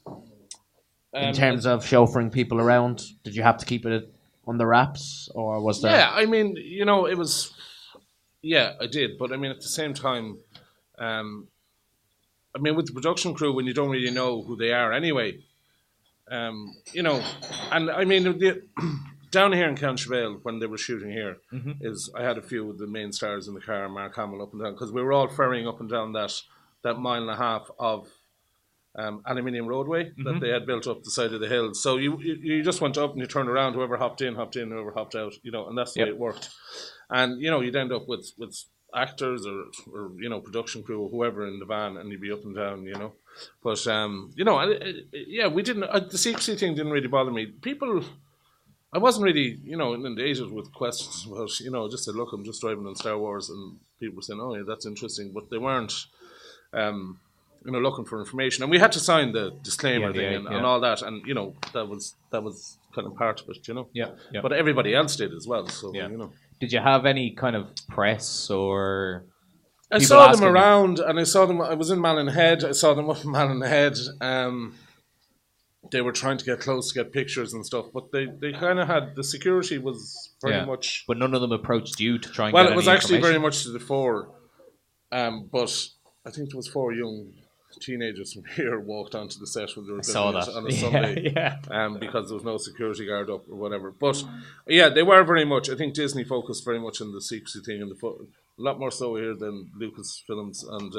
In terms of chauffeuring people around, did you have to keep it under wraps, or was there? Yeah, I mean, it was. Yeah, I did, but I mean, at the same time, I mean, with the production crew, when you don't really know who they are anyway, and I mean, down here in Ceann Sibéal, when they were shooting here, I had a few of the main stars in the car, Mark Hamill up and down, because we were all ferrying up and down that mile and a half of aluminium roadway that they had built up the side of the hill. So you just went up and you turned around, whoever hopped in, whoever hopped out, and that's the way it worked. And, you'd end up with actors or production crew or whoever in the van, and you'd be up and down, But, we didn't, the secrecy thing didn't really bother me. People, I wasn't really, inundated with questions about, just said, look, I'm just driving on Star Wars, and people were saying, oh, yeah, that's interesting, but they weren't, looking for information, and we had to sign the disclaimer thing and all that, and that was kind of part of it, Yeah. But everybody else did as well. So Did you have any kind of press or? I saw them around, and I saw them. I was in Malin Head. I saw them up in Malin Head. They were trying to get close to get pictures and stuff, but they kind of had the security was very much. But none of them approached you to try and. Well, get it was any actually very information? much to the fore, but I think there was 4 young teenagers from here walked onto the set when they were saw filming that. it on a Sunday, Yeah. because there was no security guard up or whatever. But yeah, they were very much. I think Disney focused very much on the secrecy thing and a lot more so here than Lucas films. And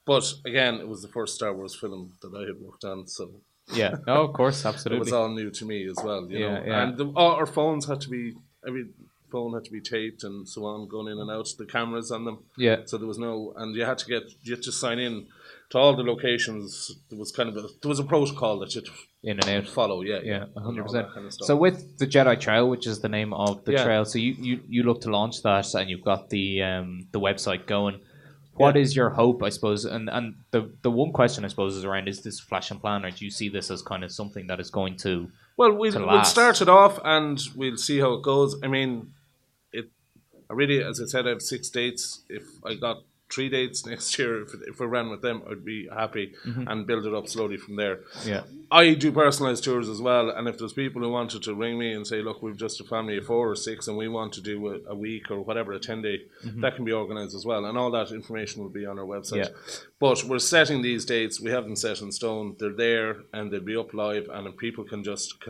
but again, it was the first Star Wars film that I had worked on, so Yeah, no, of course, absolutely. it was all new to me as well. You know, Yeah. and our phones had to be every phone had to be taped and so on, going in and out. The cameras on them. Yeah. So there was no, and you had to sign in to all the locations. There was there was a protocol that you'd in and out follow. Yeah, yeah, 100%. Kind of stuff. So with the Jedi Trail, which is the name of the Yeah. trail, so you look to launch that, and you've got the website going. What is your hope, I suppose? And the one question, I suppose, is around, is this flash and plan, or do you see this as kind of something that is going to We'll start it off and we'll see how it goes. I mean, I really, as I said, I have 6 dates. If I got 3 dates next year, if we ran with them, I'd be happy and build it up slowly from there. Yeah. I do personalised tours as well, and if there's people who wanted to ring me and say, look, we've just a family of 4 or 6 and we want to do a week or whatever, a 10-day, that can be organised as well, and all that information will be on our website. Yeah. But we're setting these dates, we have them set in stone, they're there and they'll be up live, and if people can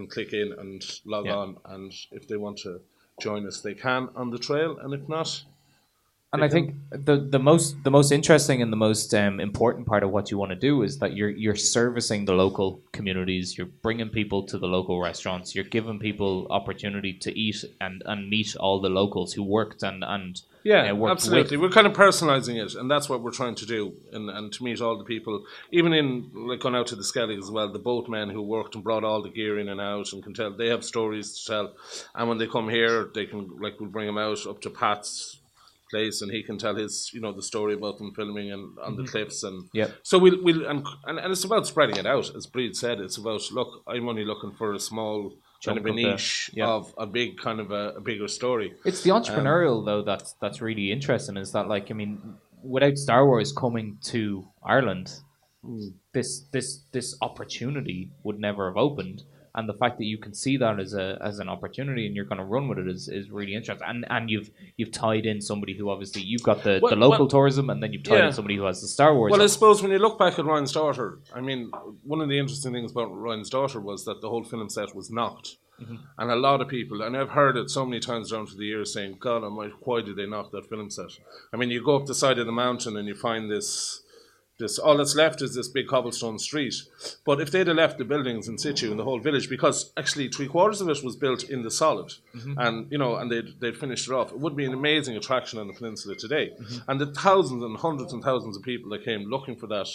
click in and log on, and if they want to join us, they can on the trail, and if not... And I think the most interesting and the most important part of what you want to do is that you're servicing the local communities. You're bringing people to the local restaurants. You're giving people opportunity to eat and meet all the locals who worked and worked absolutely. with. We're kind of personalising it, and that's what we're trying to do, and to meet all the people, even in going out to the Skellies as well. The boatmen who worked and brought all the gear in and out and can tell, they have stories to tell, and when they come here, they can we'll bring them out up to Pat's place, and he can tell his the story about them filming and on the cliffs, and so we'll and it's about spreading it out, as Breed said. It's about, look, I'm only looking for a small kind of a niche of a big kind of a bigger story. It's the entrepreneurial though that's really interesting, is that, like, I mean, without Star Wars coming to Ireland, this opportunity would never have opened. and the fact that you can see that as an opportunity and you're going to run with it is really interesting. And you've tied in somebody who obviously you've got the local tourism, and then you've tied in somebody who has the Star Wars. Well, I suppose when you look back at Ryan's daughter, I mean, one of the interesting things about Ryan's daughter was that the whole film set was knocked. And a lot of people, and I've heard it so many times down through the years, saying, God almighty, why did they knock that film set? I mean, you go up the side of the mountain and you find this all that's left is this big cobblestone street. But if they'd have left the buildings in situ in the whole village, because actually 3/4 of it was built in the solid, and they'd finished it off, it would be an amazing attraction on the peninsula today. And the thousands and hundreds and thousands of people that came looking for that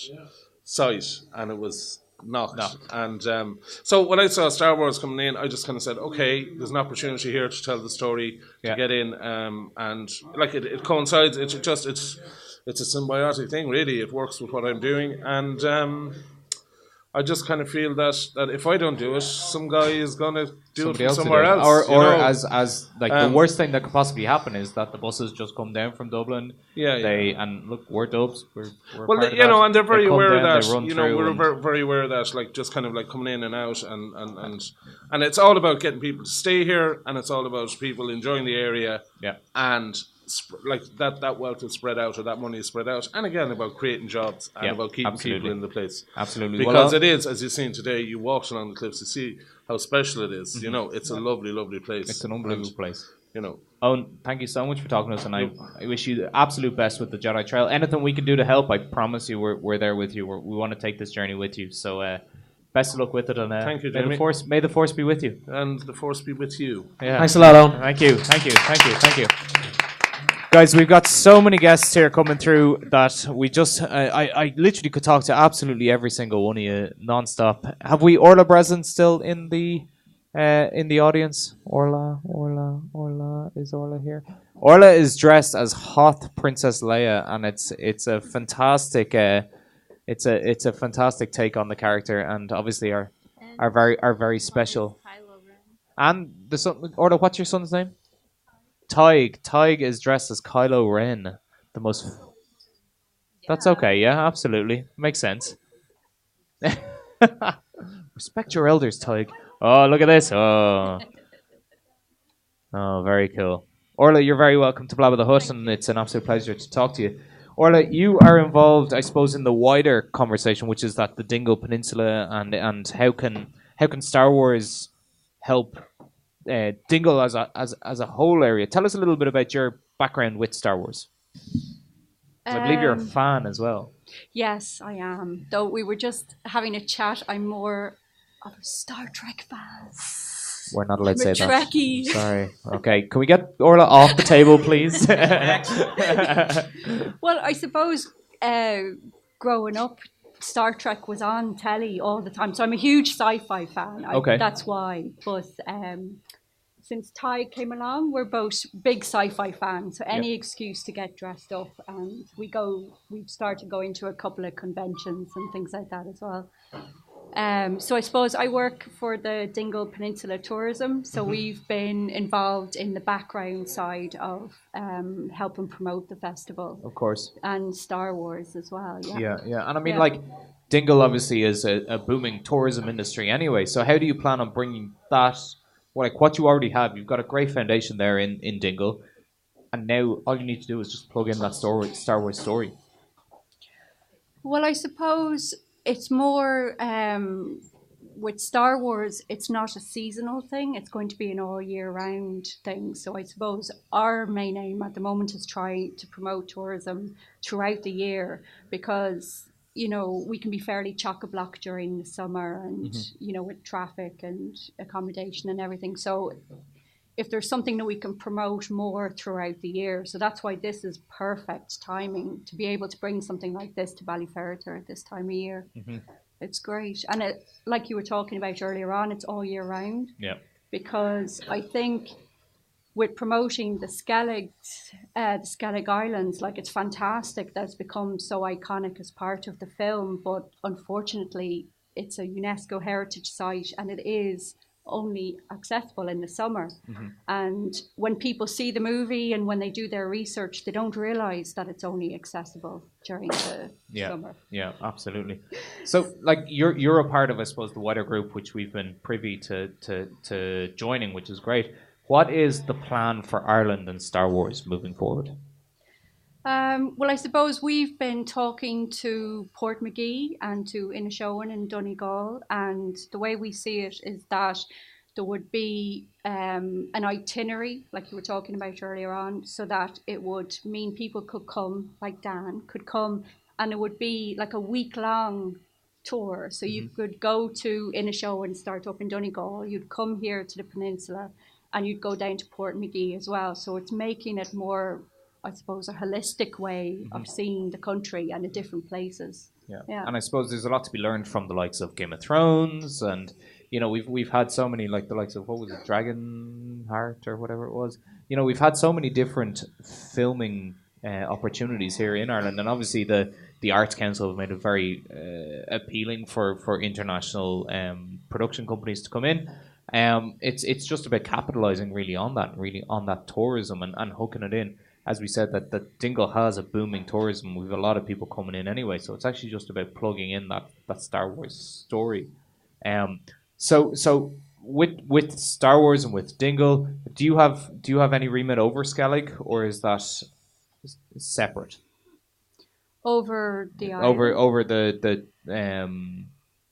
site, and it was knocked. And so when I saw Star Wars coming in, I just kind of said, okay, there's an opportunity here to tell the story, to get in, and like it coincides. It's a symbiotic thing, really. It works with what I'm doing, and I just kind of feel that if I don't do it, some guy is going to do it from somewhere else. Or as the worst thing that could possibly happen is that the buses just come down from Dublin. And look, we're Dubs. We're well, part of you know, that. and they're very aware of that. You know, we're very aware of that. Like just kind of like coming in and out, and it's all about getting people to stay here, and it's all about people enjoying the area. And like that wealth is spread out, or that money is spread out, and again about creating jobs and about keeping people in the place. Because it is, as you've seen today, you walked along the cliffs to see how special it is. You know, it's a lovely, lovely place. It's an unbelievable place. You know. Owen, thank you so much for talking to us, and I wish you the absolute best with the Jedi Trail. Anything we can do to help, I promise you, we're there with you. We want to take this journey with you. So best of luck with it, and thank you, may the force be with you, and the force be with you. Thanks a lot, Owen. Thank you. Guys, we've got so many guests here coming through that we just I literally could talk to absolutely every single one of you non-stop. Have we Orla Breslin still in the audience? Orla, is Orla here? Orla is dressed as Hoth Princess Leia, and it's a fantastic it's a fantastic take on the character, and obviously our very special. And the son, Orla, what's your son's name? Tig is dressed as Kylo Ren, the most. That's okay, yeah, absolutely, makes sense. Respect your elders, Tig. Oh, look at this. Oh, very cool. Orla, you're very welcome to Blabba the Hutt, and it's an absolute pleasure to talk to you. Orla, you are involved, I suppose, in the wider conversation, which is that the Dingle Peninsula, and how can Star Wars help Dingle as a whole area. Tell us a little bit about your background with Star Wars. I believe you're a fan as well. Yes, I am. Though we were just having a chat, I'm more of a Star Trek fan. We're not allowed to say that. Trekkie. Sorry. Okay, can we get Orla off the table, please? Well, I suppose growing up, Star Trek was on telly all the time, so I'm a huge sci-fi fan. That's why. But since Ty came along, we're both big sci-fi fans. So any excuse to get dressed up, and we've started going to a couple of conventions and things like that as well. So I suppose I work for the Dingle Peninsula Tourism. So we've been involved in the background side of helping promote the festival. Of course. And Star Wars as well. Yeah. And I mean, like, Dingle obviously is a booming tourism industry anyway. So how do you plan on bringing that, what you already have? You've got a great foundation there in Dingle. And now all you need to do is just plug in that Star Wars story. Well, I suppose it's more with Star Wars, it's not a seasonal thing. It's going to be an all year round thing. So I suppose our main aim at the moment is try to promote tourism throughout the year, because, you know, we can be fairly chock-a-block during the summer and, you know, with traffic and accommodation and everything. So if there's something that we can promote more throughout the year. So that's why this is perfect timing to be able to bring something like this to Ballyferriter at this time of year. It's great. And it, like you were talking about earlier on, it's all year round. Yeah. Because I think with promoting the Skellig Islands, like, it's fantastic that it's become so iconic as part of the film, but unfortunately it's a UNESCO heritage site and it is only accessible in the summer. Mm-hmm. And when people see the movie and when they do their research, they don't realise that it's only accessible during the summer. Yeah, absolutely. So, like, you're a part of, I suppose, the wider group, which we've been privy to joining, which is great. What is the plan for Ireland and Star Wars moving forward? Well, I suppose we've been talking to Portmagee and to Inishowen and Donegal, and the way we see it is that there would be an itinerary, like you were talking about earlier on, so that it would mean people could come, like Dan, could come, and it would be like a week-long tour. So you could go to Inishowen, start up in Donegal, you'd come here to the peninsula, and you'd go down to Portmagee as well. So it's making it more, I suppose, a holistic way of seeing the country and the different places. Yeah, and I suppose there's a lot to be learned from the likes of Game of Thrones, and you know we've had so many, like the likes of, what was it, Dragonheart or whatever it was. You know, we've had so many different filming opportunities here in Ireland, and obviously the Arts Council have made it very appealing for international production companies to come in. It's just about capitalising really on that tourism and hooking it in. As we said, that Dingle has a booming tourism. We've a lot of people coming in anyway, so it's actually just about plugging in that Star Wars story. So with Star Wars and with Dingle, do you have any remit over Skellig, or is that separate? Over the island. Over the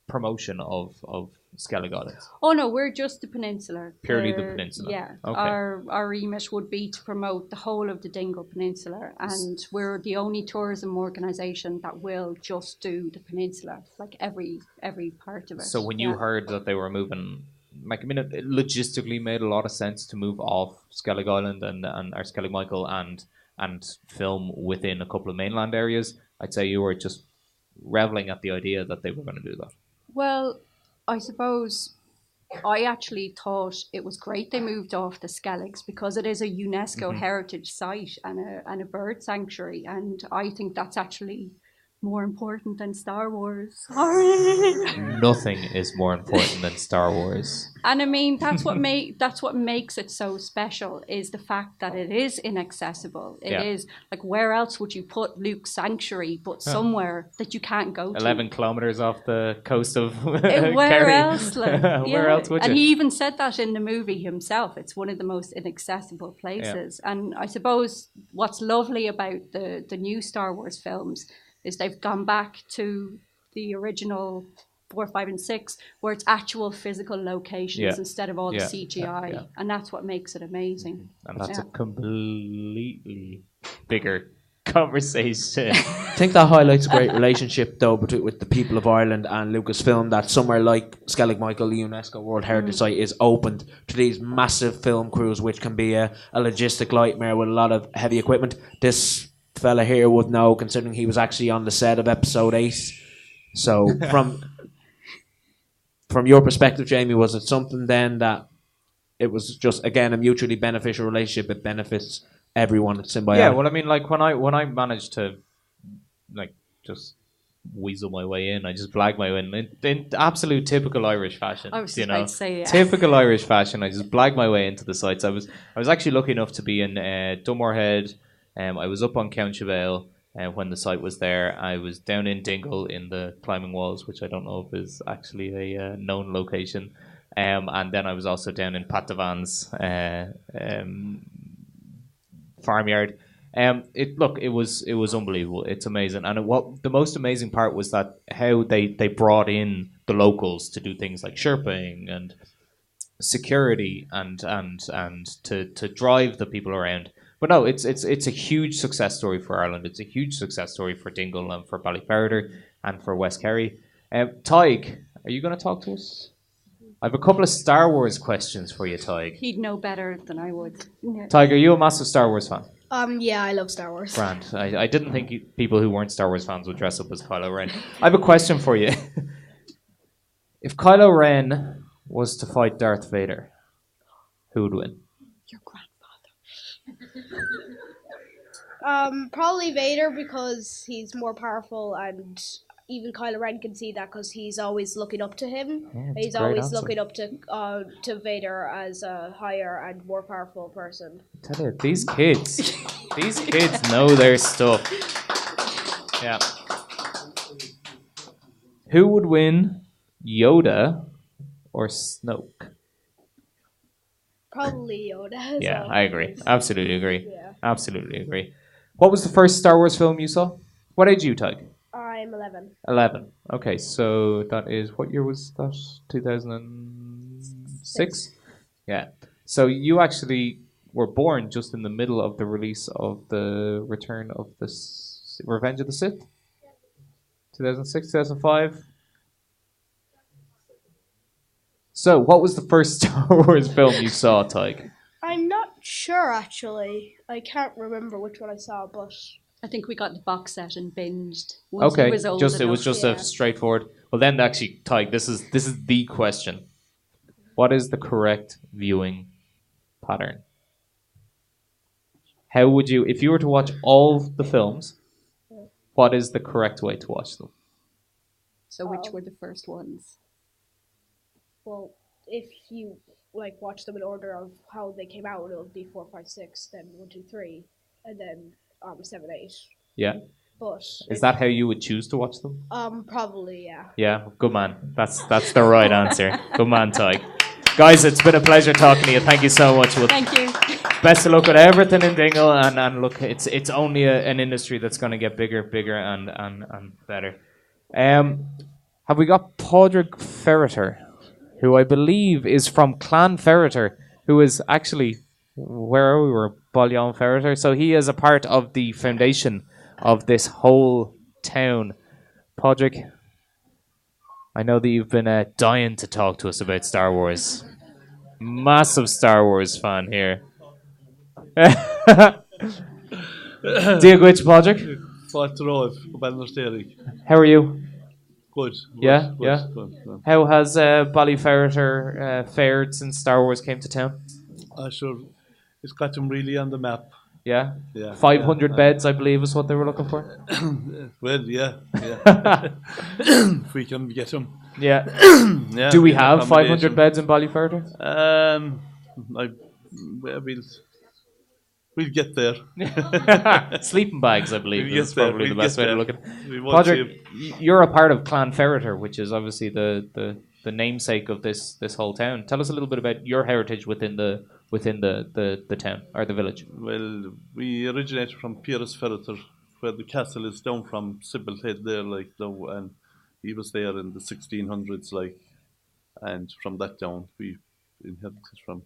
promotion of Skellig Islands. Oh no, we're just the peninsula. Purely the peninsula. Yeah. Okay. Our remit would be to promote the whole of the Dingle Peninsula, and we're the only tourism organisation that will just do the peninsula, like every part of it. So when you heard that they were moving, like, I mean, it logistically made a lot of sense to move off Skellig Island and or Skellig Michael and film within a couple of mainland areas. I'd say you were just reveling at the idea that they were going to do that. Well, I suppose I actually thought it was great they moved off the Skelligs, because it is a UNESCO heritage site and a bird sanctuary, and I think that's actually more important than Star Wars. Nothing is more important than Star Wars. And I mean, that's what makes it so special, is the fact that it is inaccessible. It is like, where else would you put Luke's sanctuary but somewhere that you can't go to? 11 kilometers off the coast of where Kerry. else? Like, Where else would you? And he even said that in the movie himself. It's one of the most inaccessible places. Yeah. And I suppose what's lovely about the new Star Wars films is they've gone back to the original 4, 5, and 6, where it's actual physical locations instead of all the CGI, and that's what makes it amazing. And that's a completely bigger conversation. I think that highlights a great relationship, though, with the people of Ireland and Lucasfilm, that somewhere like Skellig Michael, the UNESCO World Heritage Site, is opened to these massive film crews, which can be a logistic nightmare with a lot of heavy equipment. This fella here would know, considering he was actually on the set of episode 8. So from your perspective, Jamie, was it something then that it was just, again, a mutually beneficial relationship? It benefits everyone. It's symbiotic. Yeah, well, I mean, like when I managed to like just weasel my way in, I just blagged my way in absolute typical Irish fashion. I was just about to say, typical Irish fashion. I just blagged my way into the sites. I was actually lucky enough to be in Dunmorehead. I was up on Ceann Sibéal when the site was there. I was down in Dingle in the climbing walls, which I don't know if is actually a known location. And then I was also down in Pat Devan's farmyard. It was unbelievable. It's amazing. And the most amazing part was that how they brought in the locals to do things like Sherping and security and to drive the people around. But no, it's a huge success story for Ireland. It's a huge success story for Dingle and for Ballyferriter and for West Kerry. Tig, are you going to talk to us? I have a couple of Star Wars questions for you, Tig. He'd know better than I would. Yeah. Tig, are you a massive Star Wars fan? Yeah, I love Star Wars. Grand. I didn't think people who weren't Star Wars fans would dress up as Kylo Ren. I have a question for you. If Kylo Ren was to fight Darth Vader, who would win? Your grandfather. Probably Vader, because he's more powerful, and even Kylo Ren can see that because he's always looking up to him. Yeah, He's always looking up to Vader as a higher and more powerful person. I tell you, these kids know their stuff. Yeah. Who would win, Yoda or Snoke? Probably Yoda. Yeah, I agree. Absolutely agree. Yeah. Absolutely agree. What was the first Star Wars film you saw? What age are you, Tyg? I'm 11. 11. Okay, so that is, what year was that? 2006? Yeah. So you actually were born just in the middle of the release of the Return of the Revenge of the Sith? 2006, 2005? So, what was the first Star Wars film you saw, Tyg? I'm not sure, actually. I can't remember which one I saw, but... I think we got the box set and binged. Okay, it was old it was just enough. a straightforward. Well, then actually, Tyg, this is the question. What is the correct viewing pattern? How would you, if you were to watch all the films, what is the correct way to watch them? So which were the first ones? Well, if you watch them in order of how they came out, it'll be 4, 5, 6, then 1, 2, 3, and then 7, 8. Yeah. But is that how you would choose to watch them? Probably, yeah. Yeah, good man. That's the right answer. Good man, Tyg. Guys, it's been a pleasure talking to you. Thank you so much. Thank you. Best of luck with everything in Dingle, and look, it's only an industry that's going to get bigger and better. Have we got Ballyferriter, who I believe is from Clan Ferriter, who is actually, where are we? We're Ballyferriter. So he is a part of the foundation of this whole town. Podrick, I know that you've been dying to talk to us about Star Wars. Massive Star Wars fan here. Dear Gwitch, Podrick. How are you? Good. Yeah. Good. How has Ballyferriter fared since Star Wars came to town? Sure, it's got them really on the map. Yeah? Yeah. 500 beds, I believe, is what they were looking for. Well, yeah. If we can get them. Yeah. Yeah. Do we have 500 beds in Ballyferriter? We'll get there. Sleeping bags, I believe, is probably the best way to look at it. Podrick, you're a part of Clan Ferriter, which is obviously the namesake of this whole town. Tell us a little bit about your heritage within the town or the village. Well, we originated from Feile, where the castle is down from Sibéal Head there, and he was there in the 1600s, and from that down we inherited from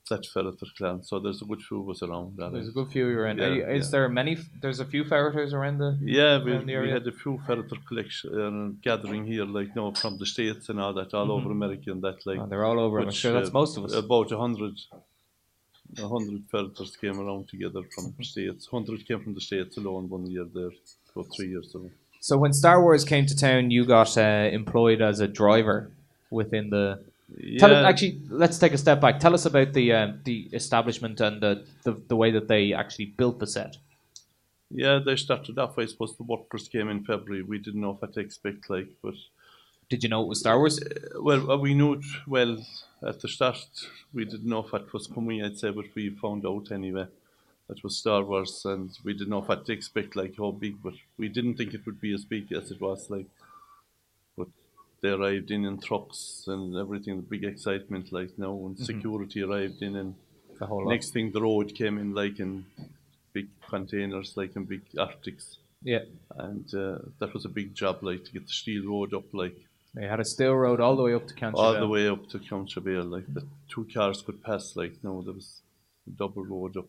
that Ferriter clan. So there's a good few of us around. There's a good few around. Yeah, there many? There's a few Ferriters around the we had a few Ferriter collection gathering here, from the States and all that, all over America and that. They're all over. I'm sure that's most of us. About 100 Ferriters came around together from the States. 100 came from the States alone 1 year there, about 3 years ago. So when Star Wars came to town, you got employed as a driver within the... Actually, let's take a step back. Tell us about the establishment and the way that they actually built the set. Yeah, they started off, I suppose the workers came in February. We didn't know what to expect, but... Did you know it was Star Wars? Well, we knew it well at the start. We didn't know what was coming, I'd say, but we found out anyway. That was Star Wars, and we didn't know what to expect, how big, but we didn't think it would be as big as it was, But they arrived in trucks and everything, the big excitement, and security arrived in, and the whole next thing the road came in, in big containers, in big Arctics. Yeah. And that was a big job, to get the steel road up, They had a steel road all the way up to Ceann Sibéal. All the way up to Ceann Sibéal, the 2 cars could pass, no, there was a double road up.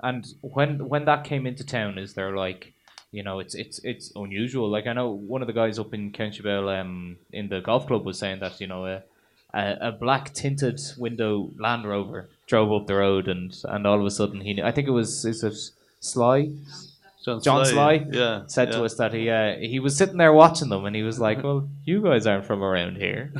And when that came into town, is there it's unusual. I know one of the guys up in Ceann Sibéal in the golf club was saying that a black tinted window Land Rover drove up the road, and all of a sudden I think it was Sly. John Sly said to us that he was sitting there watching them, and he was like, well, you guys aren't from around here.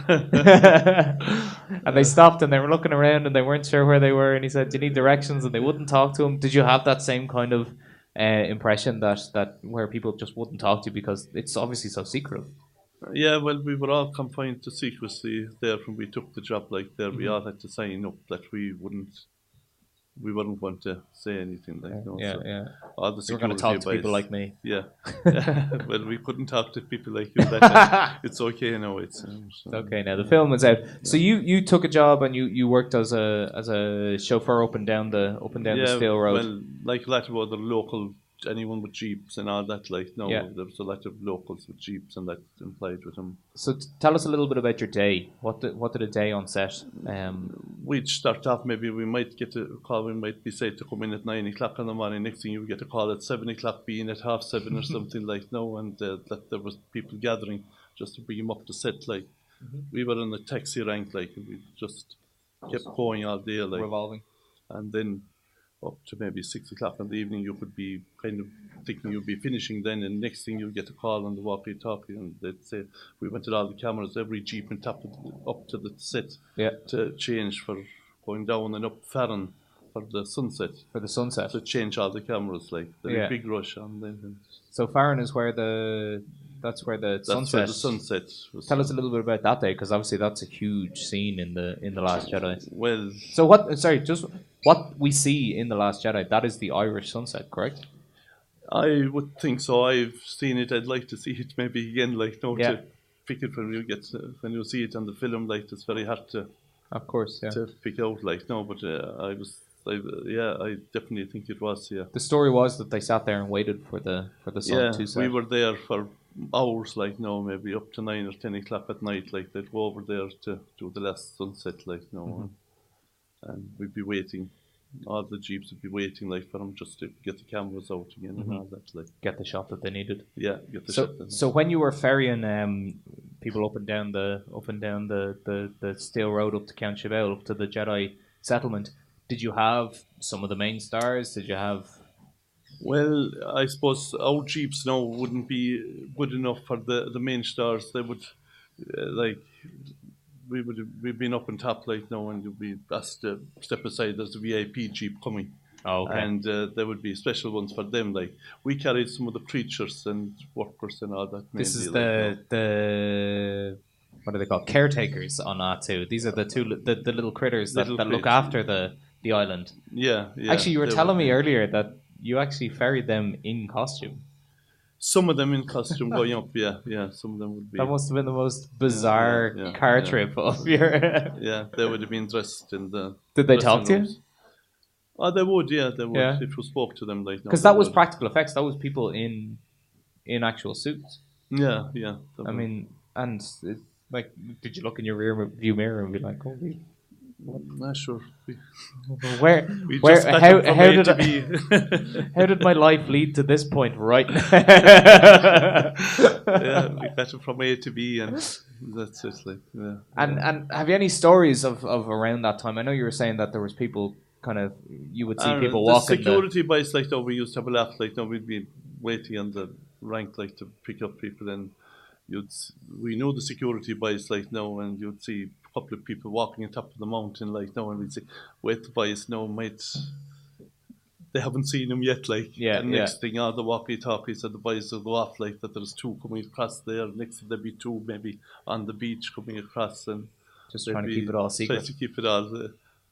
And they stopped and they were looking around and they weren't sure where they were, and he said, do you need directions? And they wouldn't talk to him. Did you have that same kind of impression that where people just wouldn't talk to you because it's obviously so secretive. Yeah, well, we were all confined to secrecy there when we took the job. Like there, we Mhm. all had to sign up that we weren't going to say anything. Like Yeah. All the You were gonna security talk to people advice- like me. Yeah. Well, we couldn't talk to people like you. That it's okay now. It's Okay, now the film is out. So you took a job and you worked as a chauffeur up and down the Steel Road. Well, like a lot of other local, anyone with jeeps and all that. Like Yeah. there was a lot of locals with jeeps and that implied with them. So tell us a little bit about your day. What did a day on set? We'd start off, maybe we might get a call, we might be said to come in at 9 o'clock in the morning. Next thing you get a call at 7 o'clock, being at 7:30 or something like no, and that there was people gathering just to bring them up to set. Like we were in a taxi rank, like and we just kept going all day, like revolving, and then up to maybe 6 o'clock in the evening, you could be kind of thinking you'd be finishing then, and next thing you get a call on the walkie-talkie, and they'd say, we went to all the cameras, every jeep and top up to the set to change for going down and up Farron for the sunset. To change all the cameras, like the big rush on them. So Farron is where that's where the sunset was. Tell us a little bit about that day, because obviously that's a huge scene in the Last Jedi. Well, so what we see in the Last Jedi, that is the Irish sunset, correct? I would think so. I've seen it. I'd like to see it maybe again. Like to pick it when you see it on the film. Like it's very hard to, of course, to pick out. Like no, but I definitely think it was. Yeah. The story was that they sat there and waited for the sun to set. We were there for hours. Like no, maybe up to 9 or 10 o'clock at night. Like they'd go over there to do the last sunset. Like no, and we'd be waiting. All the jeeps would be waiting like for them just to get the cameras out again and all that, like get the shot that they needed. Yeah, get the shot. So when you were ferrying people up and down the Steel Road up to Ceann Sibéal, up to the Jedi settlement, did you have some of the main stars? Did you have? Well, I suppose our jeeps now wouldn't be good enough for the main stars. They would like. We've been up on top like now, and you'd be asked to step aside. There's a VIP jeep coming, and there would be special ones for them. Like we carried some of the preachers and workers and all that. This is the what are they called? Caretakers on Ahch-To. These are the little critters that look after the island. Yeah. Actually, you were telling me earlier that you actually ferried them in costume. Some of them in costume going up, yeah. Some of them would be. That must have been the most bizarre car trip of your. Yeah, they would have been dressed in the. Did they talk to you? Oh, they would. Yeah, they would. Yeah. If you spoke to them, like. Because that was practical effects. That was people in actual suits. Yeah. I mean, and like, did you look in your rear view mirror and be like, "Holy"? Not sure. How did my life lead to this point right now? Yeah, we got it from A to B, and that's it. Like, yeah. And have you any stories of around that time? I know you were saying that there was people you would see people walking. Security boys like that, we used to have a laugh. Like no, we'd be waiting on the rank like to pick up people, and we know the security boys like no, and you'd see couple of people walking on top of the mountain like no, and we'd say wait, the boys no mate, they haven't seen him yet, like next thing all the walkie-talkies and the boys will go off like that there's two coming across there, next thing there'll be two maybe on the beach coming across, and just trying to keep it all secret. Trying to keep it all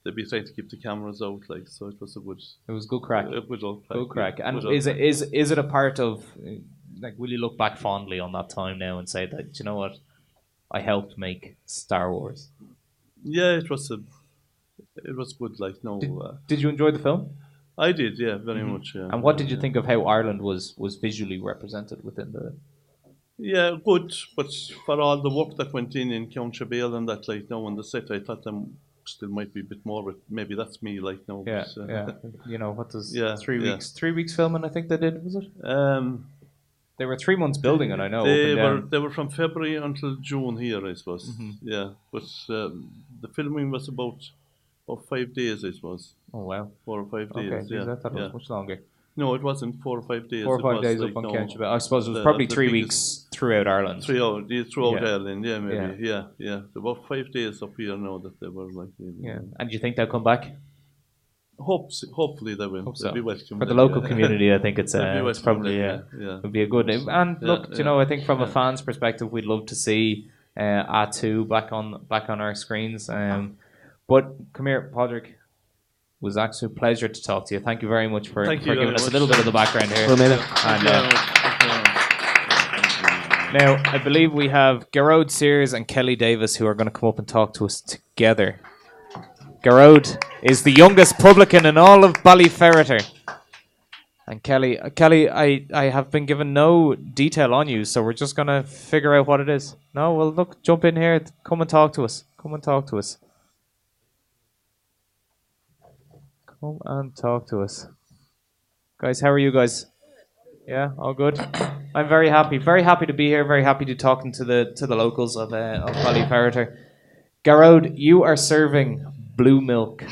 they'd be trying to keep the cameras out, like so it was good crack. Good crack. And is it a part of, like, will you look back fondly on that time now and say that, you know what, I helped make Star Wars? Yeah, it was good. Like no. Did you enjoy the film? I did, yeah, very much. Yeah. And what did you think of how Ireland was visually represented within the? Yeah, good. But for all the work that went in Ceann Sibéal and that, like no, on the set, I thought there still might be a bit more. But maybe that's me, like no. Yeah, but, You know what does 3 weeks? 3 weeks filming, I think they did. Was it? They were 3 months building it, I know. They were from February until June here, I suppose. Yeah, but the filming was about 5 days, I suppose. Oh wow, 4 or 5 days. Okay, I thought it was much longer. No, about 4 or 5 days. 4 or 5 days up on Ceann Sibéal. I suppose it was probably 3 weeks throughout Ireland. Throughout Ireland, yeah, maybe. Yeah. About 5 days up here now that they were like. Yeah, and do you think they'll come back? Hopefully they will. Hope so. They'll be welcome. For the local community, I think it's probably would be a good. And look, you know, I think from a fan's perspective, we'd love to see Ahch-To back on our screens. But come here, Padraig. It was actually a pleasure to talk to you. Thank you very much for giving us a little bit of the background here. Now, I believe we have Gearóid Sears and Kelly Davis who are going to come up and talk to us together. Gearóid is the youngest publican in all of Ballyferriter. And Kelly, I have been given no detail on you, so we're just going to figure out what it is. No, well, look, jump in here. Come and talk to us. Come and talk to us. Come and talk to us. Guys, how are you guys? Yeah, all good? I'm very happy to be here, very happy to talking to the locals of Ballyferriter. Gearóid, you are serving blue milk.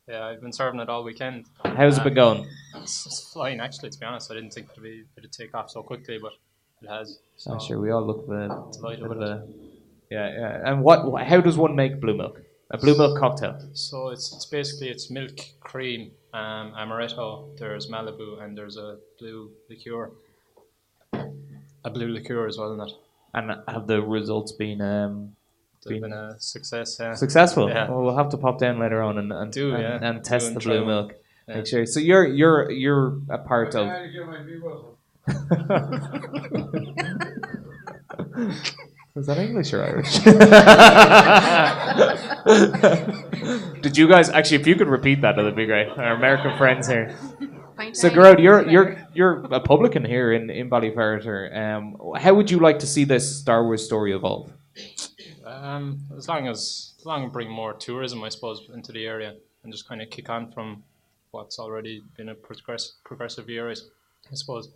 Yeah, I've been serving it all weekend. How's it been going? It's flying, actually, to be honest. I didn't think it'd take off so quickly, but it has. So Sure, we all look delighted with it. Yeah. And how does one make blue milk? A blue milk cocktail? So it's basically milk, cream, amaretto, there's Malibu, and there's a blue liqueur. A blue liqueur as well in that. And have the results been been a success? Yeah. Successful? Yeah. Well, we'll have to pop down later on and test the blue milk. Yeah. Make sure. So you're a part of. Was that English or Irish? Did you guys actually? If you could repeat that, that'd be great. Our American friends here. So, Gearóid, you're a publican here in Ballyferriter. How would you like to see this Star Wars story evolve? As long as bring more tourism, I suppose, into the area and just kind of kick on from what's already been a progressive year, I suppose.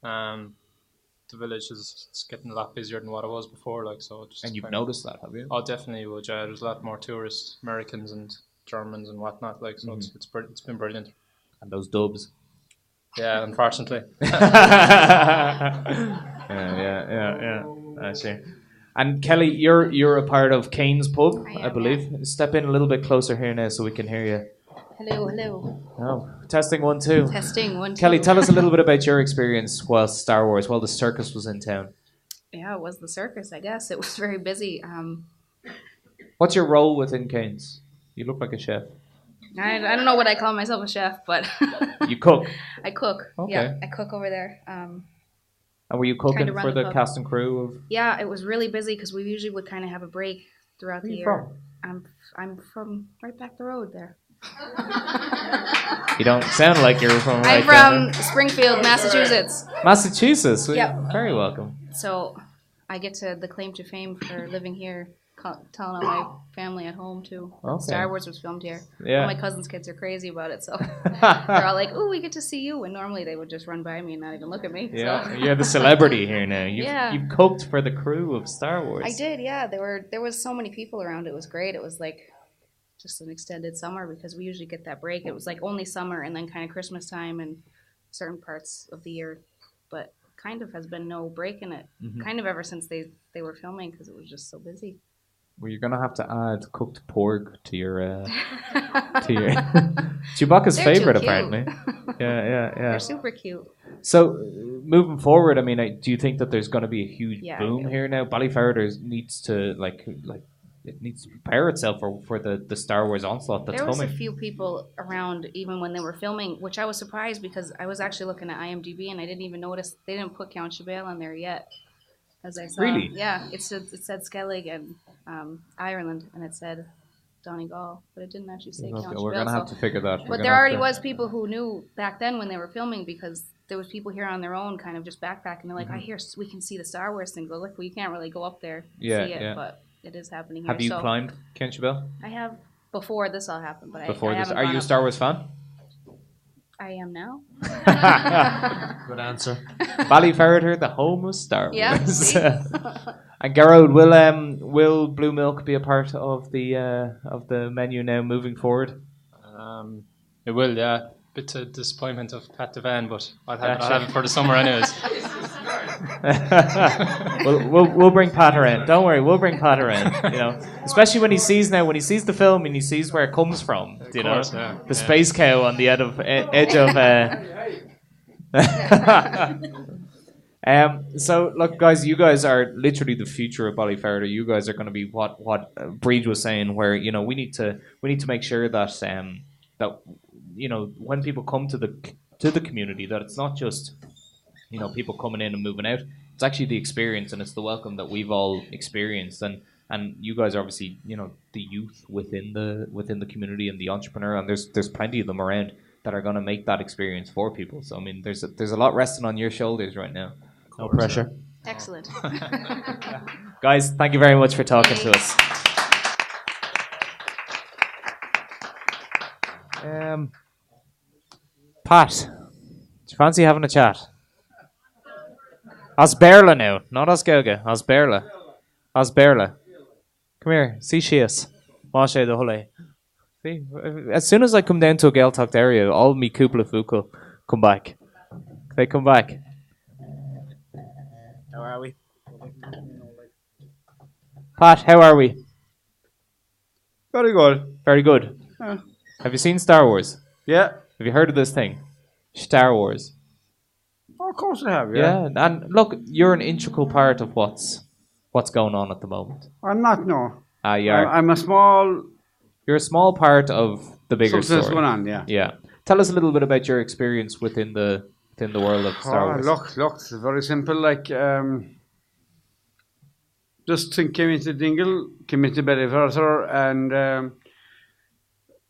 The village is getting a lot busier than what it was before, like so. And you've noticed that, have you? Oh, definitely. Well, yeah, there's a lot more tourists, Americans and Germans and whatnot, like so. It's been brilliant. And those dubs. Yeah, unfortunately. yeah. I see. And Kelly, you're a part of Kane's Pub, I believe. Yeah. Step in a little bit closer here now so we can hear you. Hello. Oh, testing 1 2. Testing 1 2. Kelly, tell us a little bit about your experience while the circus was in town. Yeah, it was the circus, I guess. It was very busy. What's your role within Kane's? You look like a chef. I don't know what I call myself a chef, but you cook. I cook. Okay. Yeah, I cook over there. And were you cooking for the cast and crew of? Yeah, it was really busy because we usually would kind of have a break throughout the year. Where are you from? I'm from right back the road there. You don't sound like you're from. I'm from Springfield, Massachusetts. Massachusetts. Yep. Very welcome. So, I get the claim to fame for living here. Telling all my family at home too. Okay. Star Wars was filmed here. Yeah. All my cousins' kids are crazy about it, so they're all like, "Ooh, we get to see you." And normally they would just run by me and not even look at me. Yeah, so. You're the celebrity here now. You've cooked for the crew of Star Wars. I did, yeah. There was so many people around. It was great. It was like just an extended summer because we usually get that break. It was like only summer and then kind of Christmas time and certain parts of the year, but kind of has been no break in it. Mm-hmm. Kind of ever since they were filming because it was just so busy. Well, you're gonna have to add cooked pork to your Chewbacca's favorite, apparently. Yeah. They're super cute. So, moving forward, I mean, do you think that there's gonna be a huge boom here now? Ballyferriter needs to it needs to prepare itself for the Star Wars onslaught that's coming. There was a few people around even when they were filming, which I was surprised because I was actually looking at IMDb and I didn't even notice they didn't put Ceann Sibéal on there yet. As I saw. Really? Yeah, it said Skellig and Ireland, and it said Donegal, but it didn't actually say Ceann Sibéal. We're going to have to figure that. But there already was people who knew back then when they were filming because there was people here on their own kind of just backpacking. They're like, I hear we can see the Star Wars thing. Well, you can't really go up there and see it, but it is happening here. Have you climbed Ceann Sibéal? I have before this all happened, but before I this, haven't are you a Star Wars fan? I am now. Good answer. Ballyferriter, the home of Star Wars. Yeah. And Gearóid, will blue milk be a part of the menu now moving forward? It will, yeah. Bit of disappointment of Pat Devan, but I'll have it for the summer anyways. we'll bring Pat around. Don't worry, we'll bring Pat around. You know, especially when he sees the film and he sees where it comes from. You know, the space cow on the edge of. So look, guys, you guys are literally the future of Ballyferriter. You guys are going to be what Breed was saying, where you know we need to make sure that that you know when people come to the community, that it's not just you know people coming in and moving out. It's actually the experience and it's the welcome that we've all experienced, and you guys are obviously you know the youth within the community and the entrepreneur, and there's plenty of them around that are going to make that experience for people. So I mean, there's a lot resting on your shoulders right now. No pressure. Excellent. Guys, thank you very much for talking to us. Pat, do you fancy having a chat? Osberla now, not Osgelga. Osberla. Come here, see Shias. Mashe the Hulle. See, as soon as I come down to a Gaeltacht area, all me Kupla Fukel come back. They come back. How are we? Pat, how are we? Very good. Very good. Yeah. Have you seen Star Wars? Yeah. Have you heard of this thing? Star Wars. Oh, of course I have, yeah. Yeah, and look, you're an integral part of what's going on at the moment. I'm not, no. You are. I'm a small... You're a small part of the bigger Something's story. going on, yeah. Yeah. Tell us a little bit about your experience within the world of Star Wars. Look, it's very simple. Like, just came into Dingle, came into Ballyferriter, and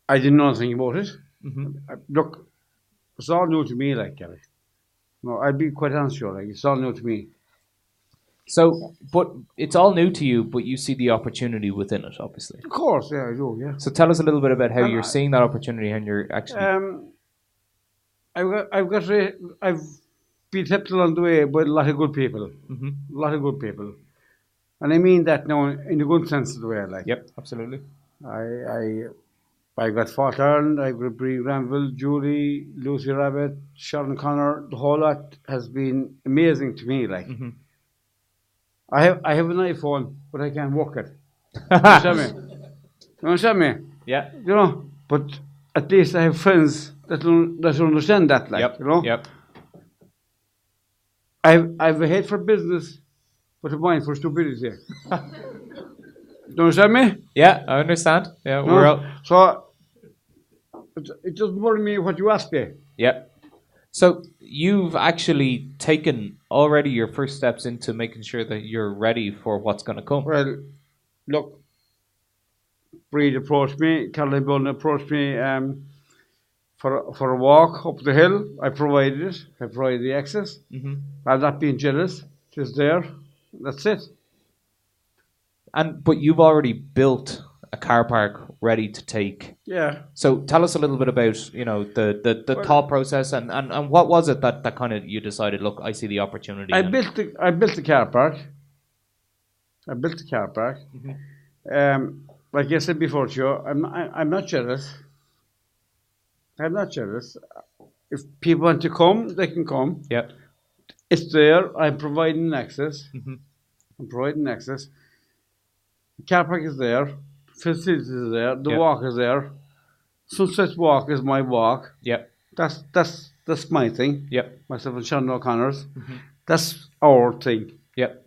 I didn't know anything about it. Look, it's all new to me, like, Gary. No, I'd be quite honest with you, like, it's all new to me. So, but it's all new to you, but you see the opportunity within it, obviously. Of course, yeah, I do, yeah. So tell us a little bit about how you're seeing that opportunity and you're actually... I've been helped along the way by a lot of good people. A lot of good people. And I mean that now in a good sense of the way, like. Yep, absolutely. I got Fort Ireland, I got Bree Granville, Julie, Lucy Rabbit, Sharon Connor. The whole lot has been amazing to me, like. I have an iPhone, but I can't work it. You understand me? Yeah. You know, but at least I have friends that understand that, like, you know? Yep. I've a head for business, but a mind for stupidity. You understand me? Yeah, I understand. Yeah, no? we're out. So, it doesn't worry me what you ask me. Yeah. So, you've actually taken already your first steps into making sure that you're ready for what's going to come. Well, look, Breed approached me, Caroline Bunn approached me for a walk up the hill. I provided it. I provided the access. I'm not being jealous. Just there. That's it. But you've already built a car park ready to take. Yeah. So tell us a little bit about the thought process and what was it that kind of you decided, look, I see the opportunity. I built the car park. Like I said before to you, I'm not jealous. I'm not jealous. If people want to come, they can come. Yep. It's there. I'm providing access. I'm providing access. The car park is there. Facilities is there. The walk is there. Sunset Walk is my walk. Yep. That's my thing. Yep. Myself and Sean O'Connor's. That's our thing. Yep.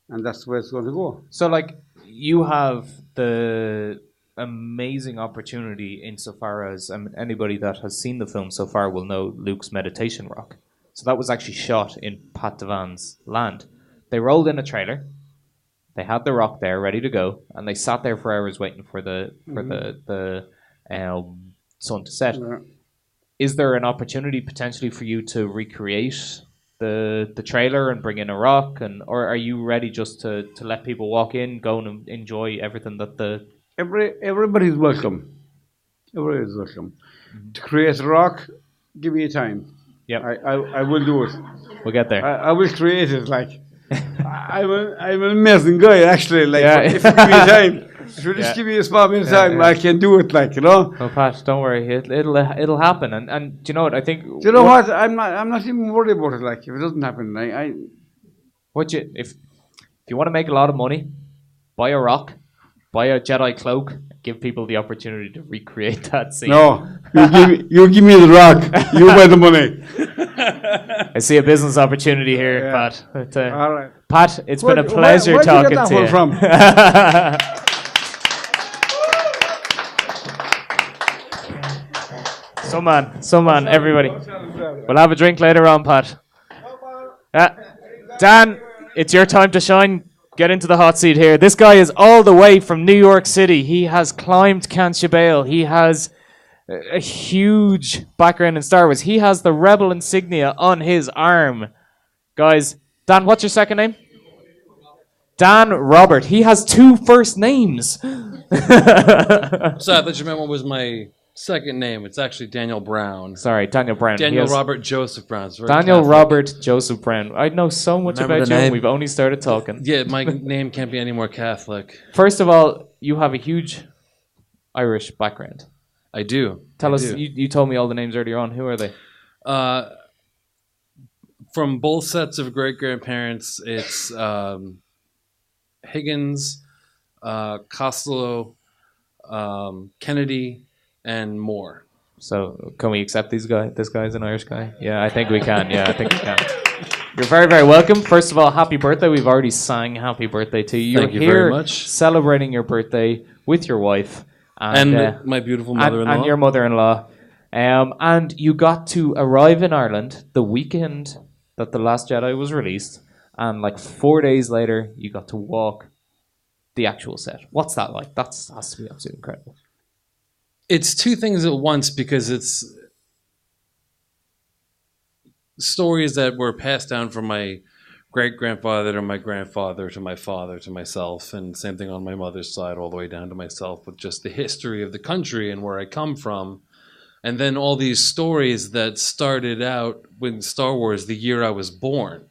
And that's where it's going to go. So, like, you have the amazing opportunity insofar as anybody that has seen the film so far will know Luke's meditation rock. So that was actually shot in Pat Devan's land. They rolled in a trailer. They had the rock there ready to go, and they sat there for hours waiting for the sun to set. Yeah. Is there an opportunity potentially for you to recreate the trailer and bring in a rock, or are you ready just to let people walk in, go and enjoy everything that the... Everybody's welcome. Everybody's welcome. To create a rock, give me time. Yep. I will do it. We'll get there. I will create it, like. I'm an amazing guy, actually. Like, if you give me time, if you just give me a small bit of time, I can do it, like, you know. Oh, Pat, don't worry, it'll happen. And do you know what I think? Do you know what? I'm not even worried about it. Like, if it doesn't happen, If you want to make a lot of money, buy a rock, buy a Jedi cloak, give people the opportunity to recreate that scene. No, you give me the rock. You buy the money. I see a business opportunity here, Pat. But, all right, Pat. It's been a pleasure where'd talking you get that to one you. from? Some man, everybody. We'll have a drink later on, Pat. Dan, it's your time to shine. Get into the hot seat here. This guy is all the way from New York City. He has climbed Ceann Sibéal. He has a huge background in Star Wars. He has the Rebel insignia on his arm. Guys, Dan, what's your second name? Dan Robert. He has 2 first names. So I thought you meant what was my second name. It's actually Daniel Brown. Sorry, Daniel Brown. Daniel Robert Joseph Brown. Daniel Robert Joseph Brown. I know so much Remember about the you, and name? we've only started talking. Yeah, my name can't be any more Catholic. First of all, you have a huge Irish background. I do. Tell I us, do. you told me all the names earlier on. Who are they? From both sets of great-grandparents, it's Higgins, Costello, Kennedy, and Moore. So, can we accept these guys? This guy's an Irish guy? Yeah, I think we can. Yeah, I think we can. You're very, very welcome. First of all, happy birthday. We've already sang happy birthday to you. Thank you here very much. Celebrating your birthday with your wife. And my beautiful mother-in-law. And your mother-in-law. And you got to arrive in Ireland the weekend that The Last Jedi was released. And like 4 days later, you got to walk the actual set. What's that like? That has to be absolutely incredible. It's 2 things at once because it's stories that were passed down from my great-grandfather to my grandfather to my father to myself, and same thing on my mother's side all the way down to myself, with just the history of the country and where I come from. And then all these stories that started out with Star Wars the year I was born.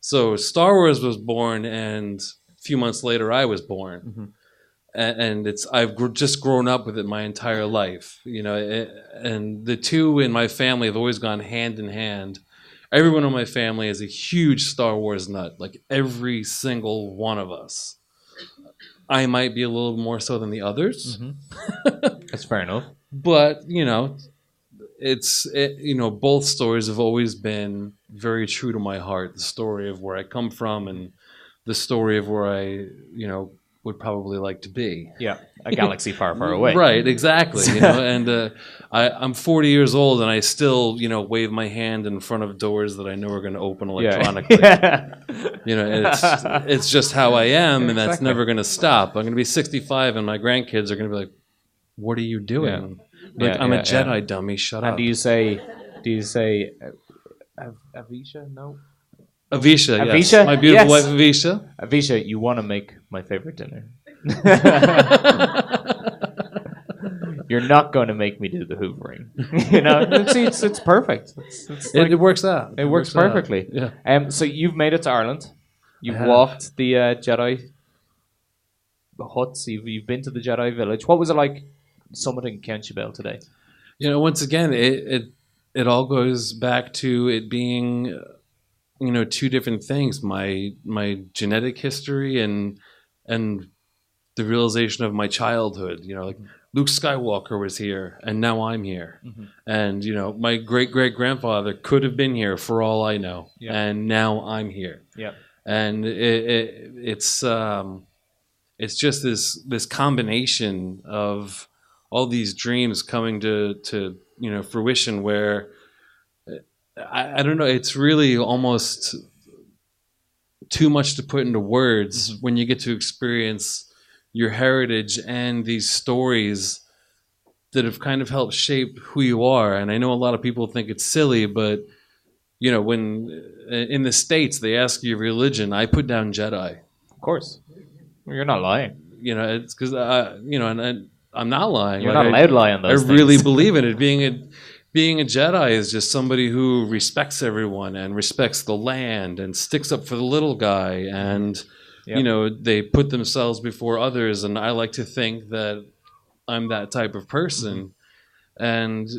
So Star Wars was born, and a few months later I was born. Mm-hmm. And I've just grown up with it my entire life, you know. And the 2 in my family have always gone hand in hand. Everyone in my family is a huge Star Wars nut, like every single one of us. I might be a little more so than the others. Mm-hmm. That's fair enough. But, you know, both stories have always been very true to my heart. The story of where I come from and the story of where I, would probably like to be. Yeah, a galaxy far, far away. Right, exactly. And I'm 40 years old, and I still, wave my hand in front of doors that I know are going to open electronically. Yeah. It's just how I am, and that's Exactly. never going to stop. I'm going to be 65, and my grandkids are going to be like, "What are you doing?" Yeah. I'm a Jedi dummy. Shut up. And do you say Avisha? No. Avisha, yes. Avisha? My beautiful Yes. wife, Avisha. Avisha, you want to make my favorite dinner. You're not going to make me do the hoovering. It's perfect. It works out. It works perfectly. Yeah. So you've made it to Ireland. You've I have. walked the Jedi huts. You've been to the Jedi village. What was it like summiting Ceann Sibéal today? Once again, it all goes back to it being, 2 different things. My genetic history and the realization of my childhood. Like Luke Skywalker was here, and now I'm here. Mhm. And my great-great-grandfather could have been here for all I know, Yeah. and now I'm here. Yeah. And it's just this combination of all these dreams coming to fruition, where I don't know, it's really almost too much to put into words when you get to experience your heritage and these stories that have kind of helped shape who you are. And I know a lot of people think it's silly, but when in the States they ask you your religion, I put down Jedi. Of course. Well, you're not lying. It's because and I'm not lying. You're not allowed to lie on those I really things. believe in it. Being a Jedi is just somebody who respects everyone and respects the land and sticks up for the little guy, and they put themselves before others. And I like to think that I'm that type of person. And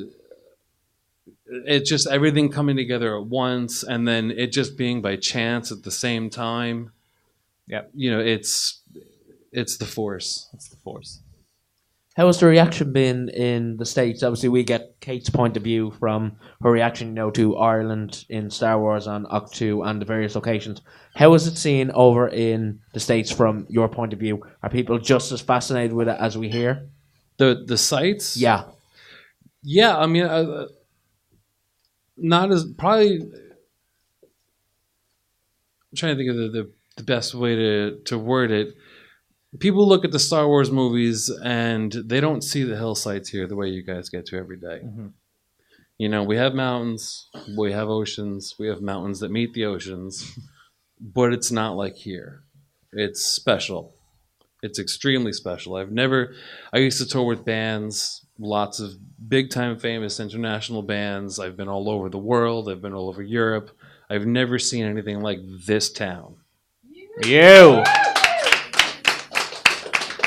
it's just everything coming together at once, and then it just being by chance at the same time. Yeah, it's the Force. It's the Force. How has the reaction been in the States? Obviously, we get Kate's point of view from her reaction, to Ireland in Star Wars on Ahch-To and the various locations. How is it seen over in the States from your point of view? Are people just as fascinated with it as we hear? The sites? Yeah. Yeah, I mean, not as probably. I'm trying to think of the best way to word it. People look at the Star Wars movies and they don't see the hill sites here the way you guys get to every day. Mm-hmm. We have mountains, we have oceans, we have mountains that meet the oceans, but it's not like here. It's special. It's extremely special. I used to tour with bands, lots of big time famous international bands. I've been all over the world. I've been all over Europe. I've never seen anything like this town. You!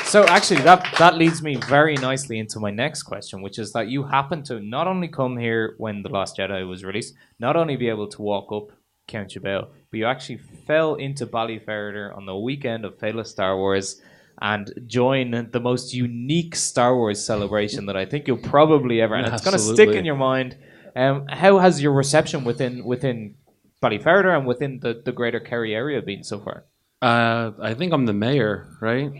So actually, that leads me very nicely into my next question, which is that you happened to not only come here when The Last Jedi was released, not only be able to walk up Ceann Sibéal, but you actually fell into Ballyferriter on the weekend of Feile Star Wars and join the most unique Star Wars celebration that I think you'll probably ever, and it's going to stick in your mind. How has your reception within Ballyferriter and within the greater Kerry area been so far? I think I'm the mayor, right?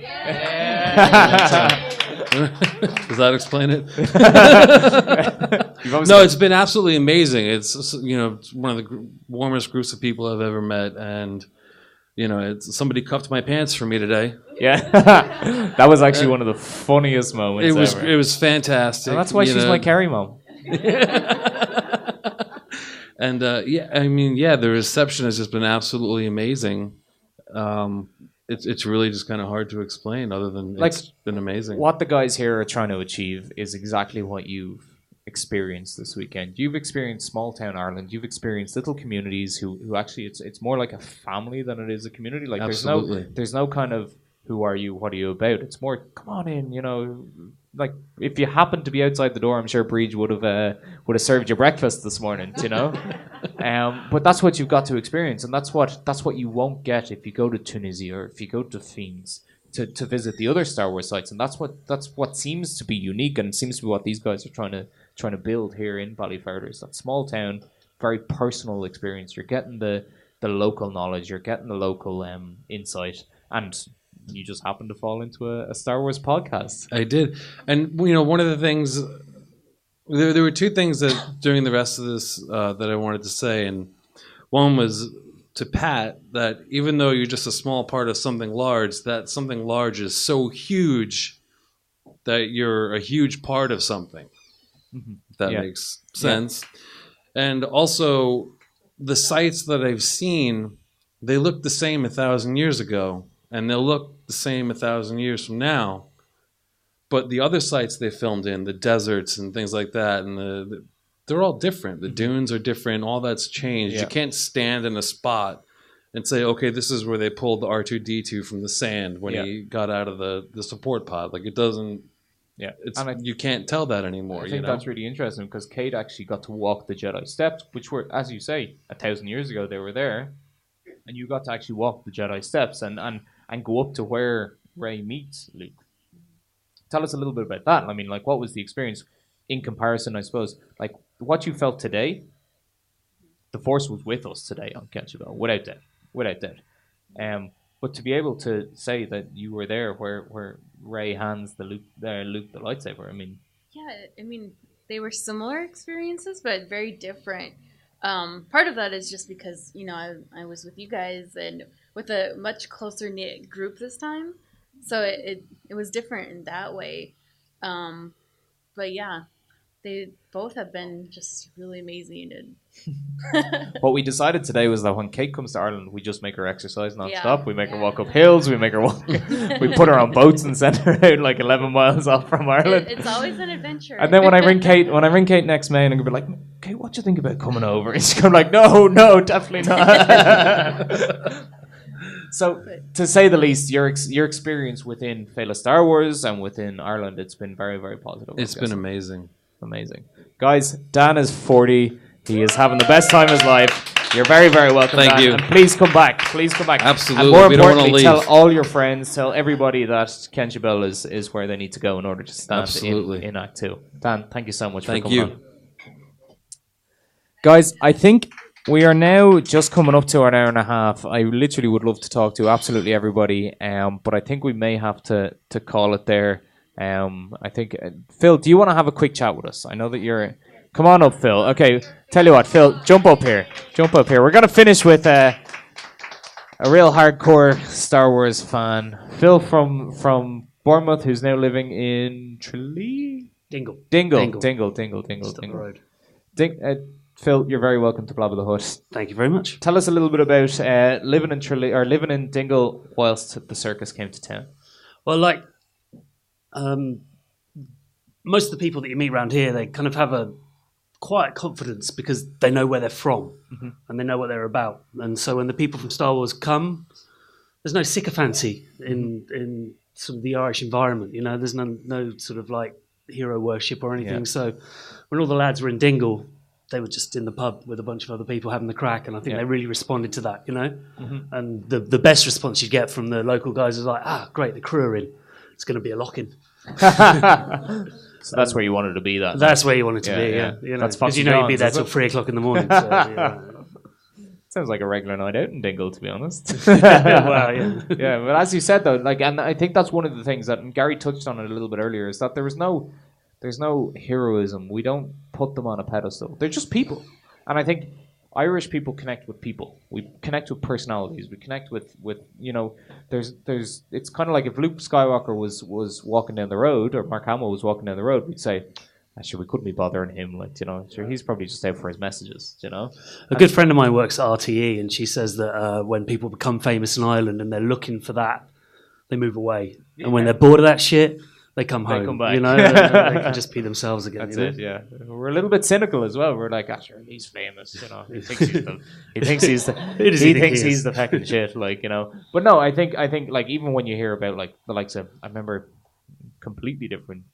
Does that explain it? No, it's been absolutely amazing. It's it's one of the warmest groups of people I've ever met, and somebody cuffed my pants for me today. Yeah, that was actually one of the funniest moments. It was fantastic. And that's why she's my Kerry mom. And the reception has just been absolutely amazing. It's really just kind of hard to explain other than it's been amazing. What the guys here are trying to achieve is exactly what you've experienced this weekend. You've experienced small town Ireland. You've experienced little communities who actually it's more like a family than it is a community. Like Absolutely. there's no kind of who are you, what are you about? It's more come on in, like if you happen to be outside the door, I'm sure Breege would have served you breakfast this morning, But that's what you've got to experience, and that's what you won't get if you go to Tunisia or if you go to Fiends to visit the other Star Wars sites, and that's what seems to be unique, and seems to be what these guys are trying to build here in Ballyferriter. Is that small town, very personal experience. You're getting the local knowledge, you're getting the local insight, and you just happened to fall into a Star Wars podcast. I did. And, one of the things, there were two things that during the rest of this that I wanted to say. And one was to Pat that even though you're just a small part of something large, that something large is so huge that you're a huge part of something. Mm-hmm. If that makes sense. Yeah. And also, the sites that I've seen, they look the same 1,000 years ago. And they'll look the same 1,000 years from now. But the other sites they filmed in, the deserts and things like that, and they're all different. The dunes are different. All that's changed. Yeah. You can't stand in a spot and say, okay, this is where they pulled the R2-D2 from the sand when he got out of the support pod. Like, it doesn't... Yeah, you can't tell that anymore. I think that's really interesting because Kate actually got to walk the Jedi steps, which were, as you say, 1,000 years ago they were there. And you got to actually walk the Jedi steps and go up to where Rey meets Luke. Tell us a little bit about that. I mean, like, what was the experience in comparison, I suppose? Like, what you felt today, the Force was with us today on Ceann Sibéal, without doubt. But to be able to say that you were there where Rey hands Luke the lightsaber, I mean... Yeah, I mean, they were similar experiences, but very different. Part of that is just because, I was with you guys and with a much closer knit group this time. So it was different in that way. But yeah, they both have been just really amazing. And what we decided today was that when Kate comes to Ireland, we just make her exercise non-stop. We make her walk up hills. We make her walk. We put her on boats and send her out like 11 miles off from Ireland. It's always an adventure. And then when I ring Kate next May, and I'm gonna be like, Kate, what do you think about coming over? And she's gonna be like, no, definitely not. So, to say the least, your experience within Feile Star Wars and within Ireland, it's been very, very positive. It's been amazing. Amazing. Guys, Dan is 40. He is having the best time of his life. You're very, very welcome, Thank Dan. you. And please come back. Please come back. Absolutely. And more We don't wanna importantly, leave. tell all your friends, tell everybody that Ceann Sibéal is where they need to go in order to stand Absolutely. in Ahch-To. Dan, thank you so much Thank for coming you. on. Guys, I think we are now just coming up to an hour and a half. I literally would love to talk to absolutely everybody, but I think we may have to call it there. I think, Phil, do you want to have a quick chat with us? I know that you're... Come on up, Phil. Okay, tell you what, Phil, jump up here. Jump up here. We're going to finish with a real hardcore Star Wars fan. Phil from Bournemouth, who's now living in Tralee? Dingle. Road. Phil, you're very welcome to Blabba the Hutt. Thank you very much. Tell us a little bit about living in Tralee, or living in Dingle whilst the circus came to town. Well, like most of the people that you meet around here, they kind of have a quiet confidence because they know where they're from and they know what they're about. And so when the people from Star Wars come, there's no sycophancy in sort of the Irish environment. You know, there's no sort of like hero worship or anything. Yeah. So when all the lads were in Dingle, they were just in the pub with a bunch of other people having the crack, and I think they really responded to that, you know. And the best response you get from the local guys is like, great, the crew are in. It's going to be a lock-in. So that's where you wanted to be. That's where you wanted to be, yeah. You know, That's because Foxy you know you'd be John's, there is till it? 3 o'clock in the morning. So, yeah. Sounds like a regular night out in Dingle, to be honest. Well, yeah. Yeah, but as you said though, like, and I think that's one of the things that, and Gary touched on it a little bit earlier, is that there's no heroism. We don't put them on a pedestal. They're just people, and I think Irish people connect with people. We connect with personalities. We connect with you know. There's. It's kind of like if Luke Skywalker was walking down the road, or Mark Hamill was walking down the road, we'd say, actually, we couldn't be bothering him. Like, you know, sure, he's probably just out for his messages. You know. A good friend of mine works at RTE, and she says that when people become famous in Ireland and they're looking for that, they move away. And when they're bored of that shit, they come home. Come back. You know, they can just be themselves again. That's you know? it. Yeah, we're a little bit cynical as well. We're like, sure, he's famous. You know, he thinks he's the fucking shit. Like, you know. But no, I think like even when you hear about like the likes of, I remember completely different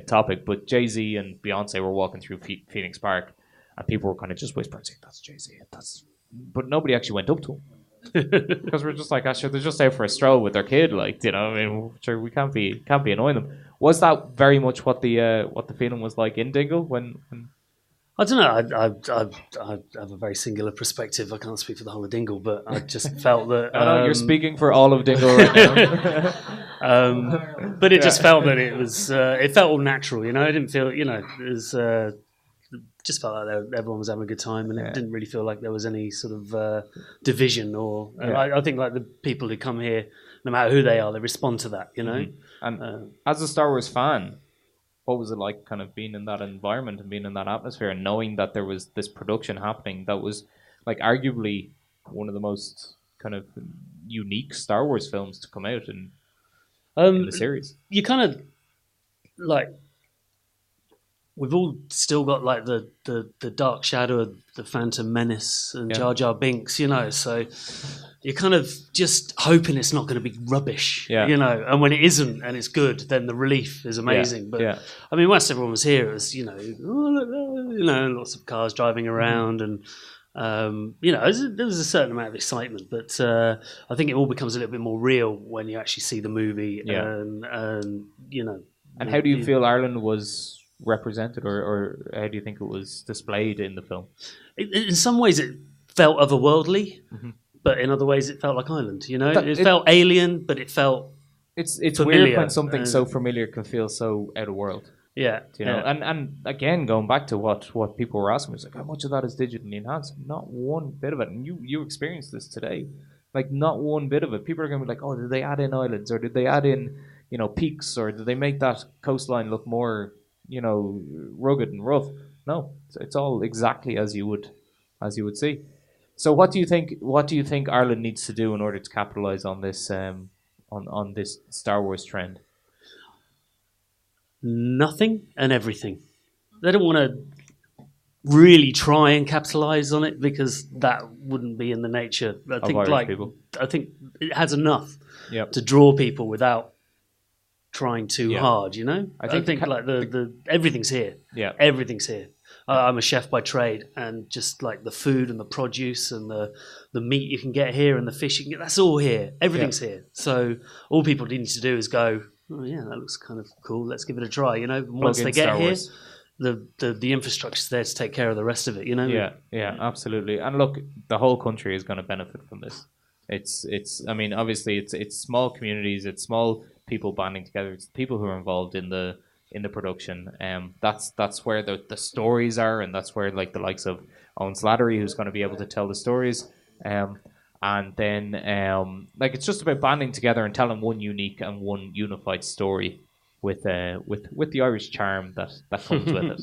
topic, but Jay-Z and Beyonce were walking through Phoenix Park, and people were kind of just whispering, saying, "That's Jay-Z." But nobody actually went up to him. Because we're just like, sure, they're just out for a stroll with their kid, like, you know. I mean, sure, we can't be annoying them. Was that very much what the feeling was like in Dingle when? I don't know. I have a very singular perspective. I can't speak for the whole of Dingle, but I just felt that. I know you're speaking for all of Dingle right now. But it just felt that it was. It felt all natural, you know. It didn't feel, you know, it was. Just felt like everyone was having a good time, and it didn't really feel like there was any sort of division or. I think like the people who come here, no matter who they are, they respond to that, you know. And as a Star Wars fan, what was it like, kind of being in that environment and being in that atmosphere, and knowing that there was this production happening that was, like, arguably one of the most kind of unique Star Wars films to come out in the series? You kind of like. We've all still got like the dark shadow of the Phantom Menace and Jar Jar Binks, you know. So you're kind of just hoping it's not going to be rubbish, you know. And when it isn't and it's good, then the relief is amazing. But I mean, once everyone was here, it was, you know, lots of cars driving around, and you know, there was a certain amount of excitement. But I think it all becomes a little bit more real when you actually see the movie, and you know. And how do you feel Ireland was represented, or how do you think it was displayed in the film? In some ways it felt otherworldly, but in other ways it felt like Ireland, you know. It felt alien, but it felt it's familiar. Weird when something so familiar can feel so out of world. You know. And again, going back to what people were asking, was like, how much of that is digitally enhanced? Not one bit of it. And you experienced this today. Like, not one bit of it. People are going to be like, oh, did they add in islands, or did they add in, you know, peaks, or did they make that coastline look more, you know, rugged and rough? No, it's all exactly as you would see. So what do you think Ireland needs to do in order to capitalize on this on this Star Wars trend? Nothing and everything. They don't want to really try and capitalize on it, because that wouldn't be in the nature. I think Irish people. I think it has enough to draw people without trying too hard, you know. I think like the everything's here. Yeah, everything's here. I'm a chef by trade, and just like the food and the produce and the meat you can get here and the fish you can get, that's all here. Everything's here. So all people need to do is go, oh yeah, that looks kind of cool. Let's give it a try. You know, once they get here, the infrastructure's there to take care of the rest of it. You know. Yeah, absolutely. And look, the whole country is going to benefit from this. It's. I mean, obviously, it's small communities. It's small people banding together. It's people who are involved in the production. That's where the stories are, and that's where like the likes of Owen Slattery, who's going to be able to tell the stories. And then like it's just about banding together and telling one unique and one unified story with the Irish charm that comes with it.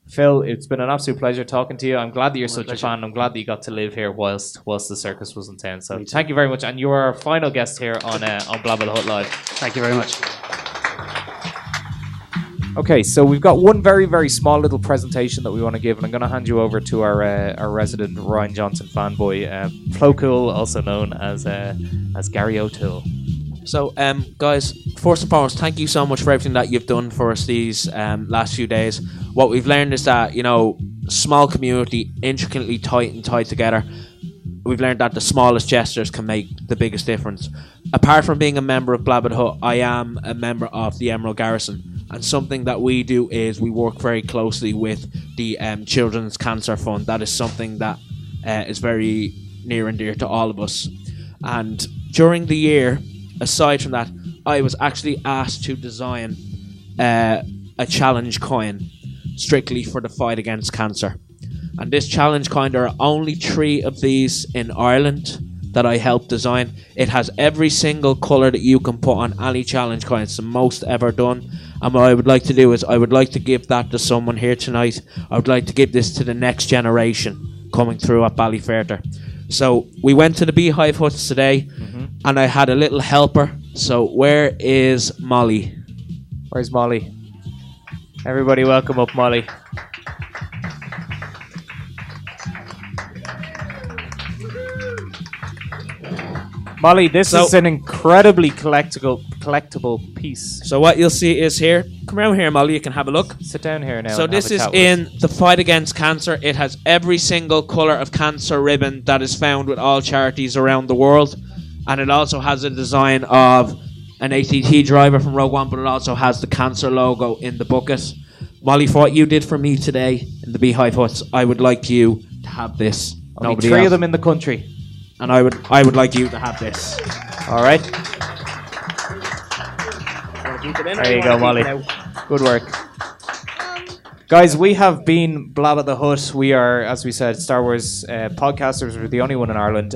Phil, it's been an absolute pleasure talking to you. I'm glad that you're such a fan. I'm glad that you got to live here whilst the circus was in town. So thank you very much. And you are our final guest here on Blabba the Hutt Live. Thank you very much. Okay, so we've got one very, very small little presentation that we want to give, and I'm going to hand you over to our resident Ryan Johnson fanboy, Flo Cool, also known as Gary O'Toole. So, guys, first and foremost, thank you so much for everything that you've done for us these last few days. What we've learned is that, you know, small community, intricately tied together. We've learned that the smallest gestures can make the biggest difference. Apart from being a member of Blabba the Hutt, I am a member of the Emerald Garrison. And something that we do is we work very closely with the Children's Cancer Fund. That is something that is very near and dear to all of us. And during the year, aside from that, I was actually asked to design a challenge coin strictly for the fight against cancer. And this challenge coin, there are only 3 of these in Ireland that I helped design. It has every single colour that you can put on any challenge coin. It's the most ever done. And what I would like to do is I would like to give that to someone here tonight. I would like to give this to the next generation coming through at Ballyferriter. So we went to the Beehive Huts today, and I had a little helper. So where is Molly? Where's Molly? Everybody welcome up Molly. Molly, this is an incredibly collectible piece. So what you'll see is here. Come around here, Molly. You can have a look. Sit down here now. So this is in the fight against cancer. It has every single colour of cancer ribbon that is found with all charities around the world. And it also has a design of an ATT driver from Rogue One, but it also has the cancer logo in the bucket. Molly, for what you did for me today in the Beehive Huts, I would like you to have this. Only 3 of them in the country. And I would like you to have this. All right. There you go, Molly. Good work. Guys, we have been Blabba the Hutt. We are, as we said, Star Wars podcasters. We're the only one in Ireland.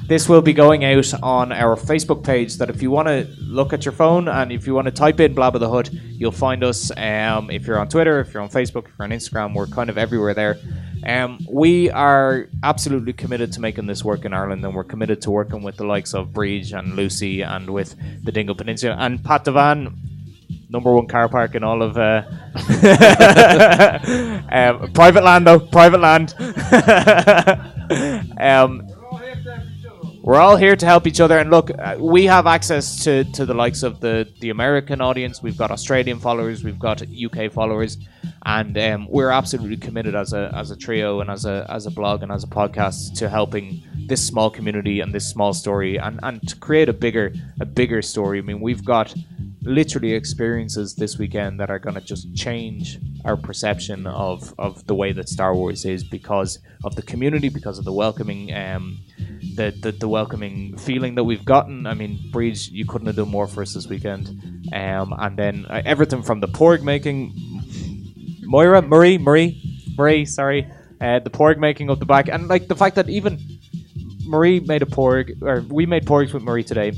This will be going out on our Facebook page, that if you want to look at your phone and if you want to type in Blabba the Hutt, you'll find us. If you're on Twitter, if you're on Facebook, if you're on Instagram, we're kind of everywhere there. We are absolutely committed to making this work in Ireland, and we're committed to working with the likes of Bridge and Lucy and with the Dingle Peninsula and Pat Devan, #1 car park in all of private land though, private land. We're all here to help each other, and look, we have access to the likes of the American audience. We've got Australian followers, we've got UK followers, and we're absolutely committed as a trio and as a blog and as a podcast to helping this small community and this small story and to create a bigger story. I mean, we've got literally experiences this weekend that are going to just change our perception of the way that Star Wars is, because of the community, because of the welcoming the welcoming feeling that we've gotten. I mean, Breeze, you couldn't have done more for us this weekend. And then everything from the porg making, Marie, sorry, the porg making up the back, and like the fact that even Marie made a porg, or we made porgs with Marie today.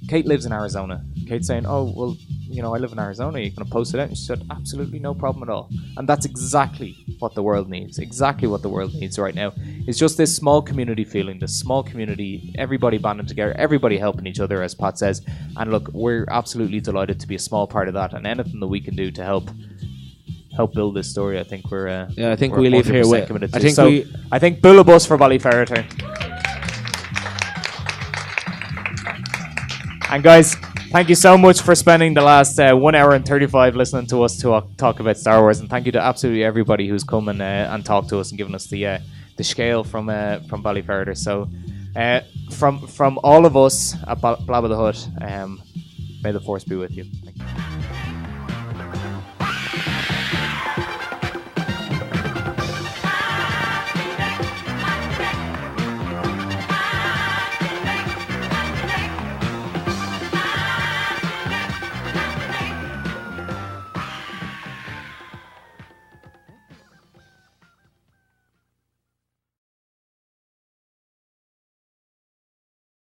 Kate lives in Arizona. Kate's saying, oh, well, you know, I live in Arizona, you're going to post it out? And she said, absolutely no problem at all. And that's exactly what the world needs. Exactly what the world needs right now. It's just this small community feeling, this small community, everybody banding together, everybody helping each other, as Pat says. And look, we're absolutely delighted to be a small part of that, and anything that we can do to help build this story, I think we're I think we leave here with committed to. I think bull a bus for Ballyferriter. And guys, Thank you so much for spending the last 1 hour and 35 listening to us talk about Star Wars, and thank you to absolutely everybody who's come and talked to us and given us the scale from Ballyferriter. So from all of us at Blabba the Hutt, may the Force be with you. Thank you.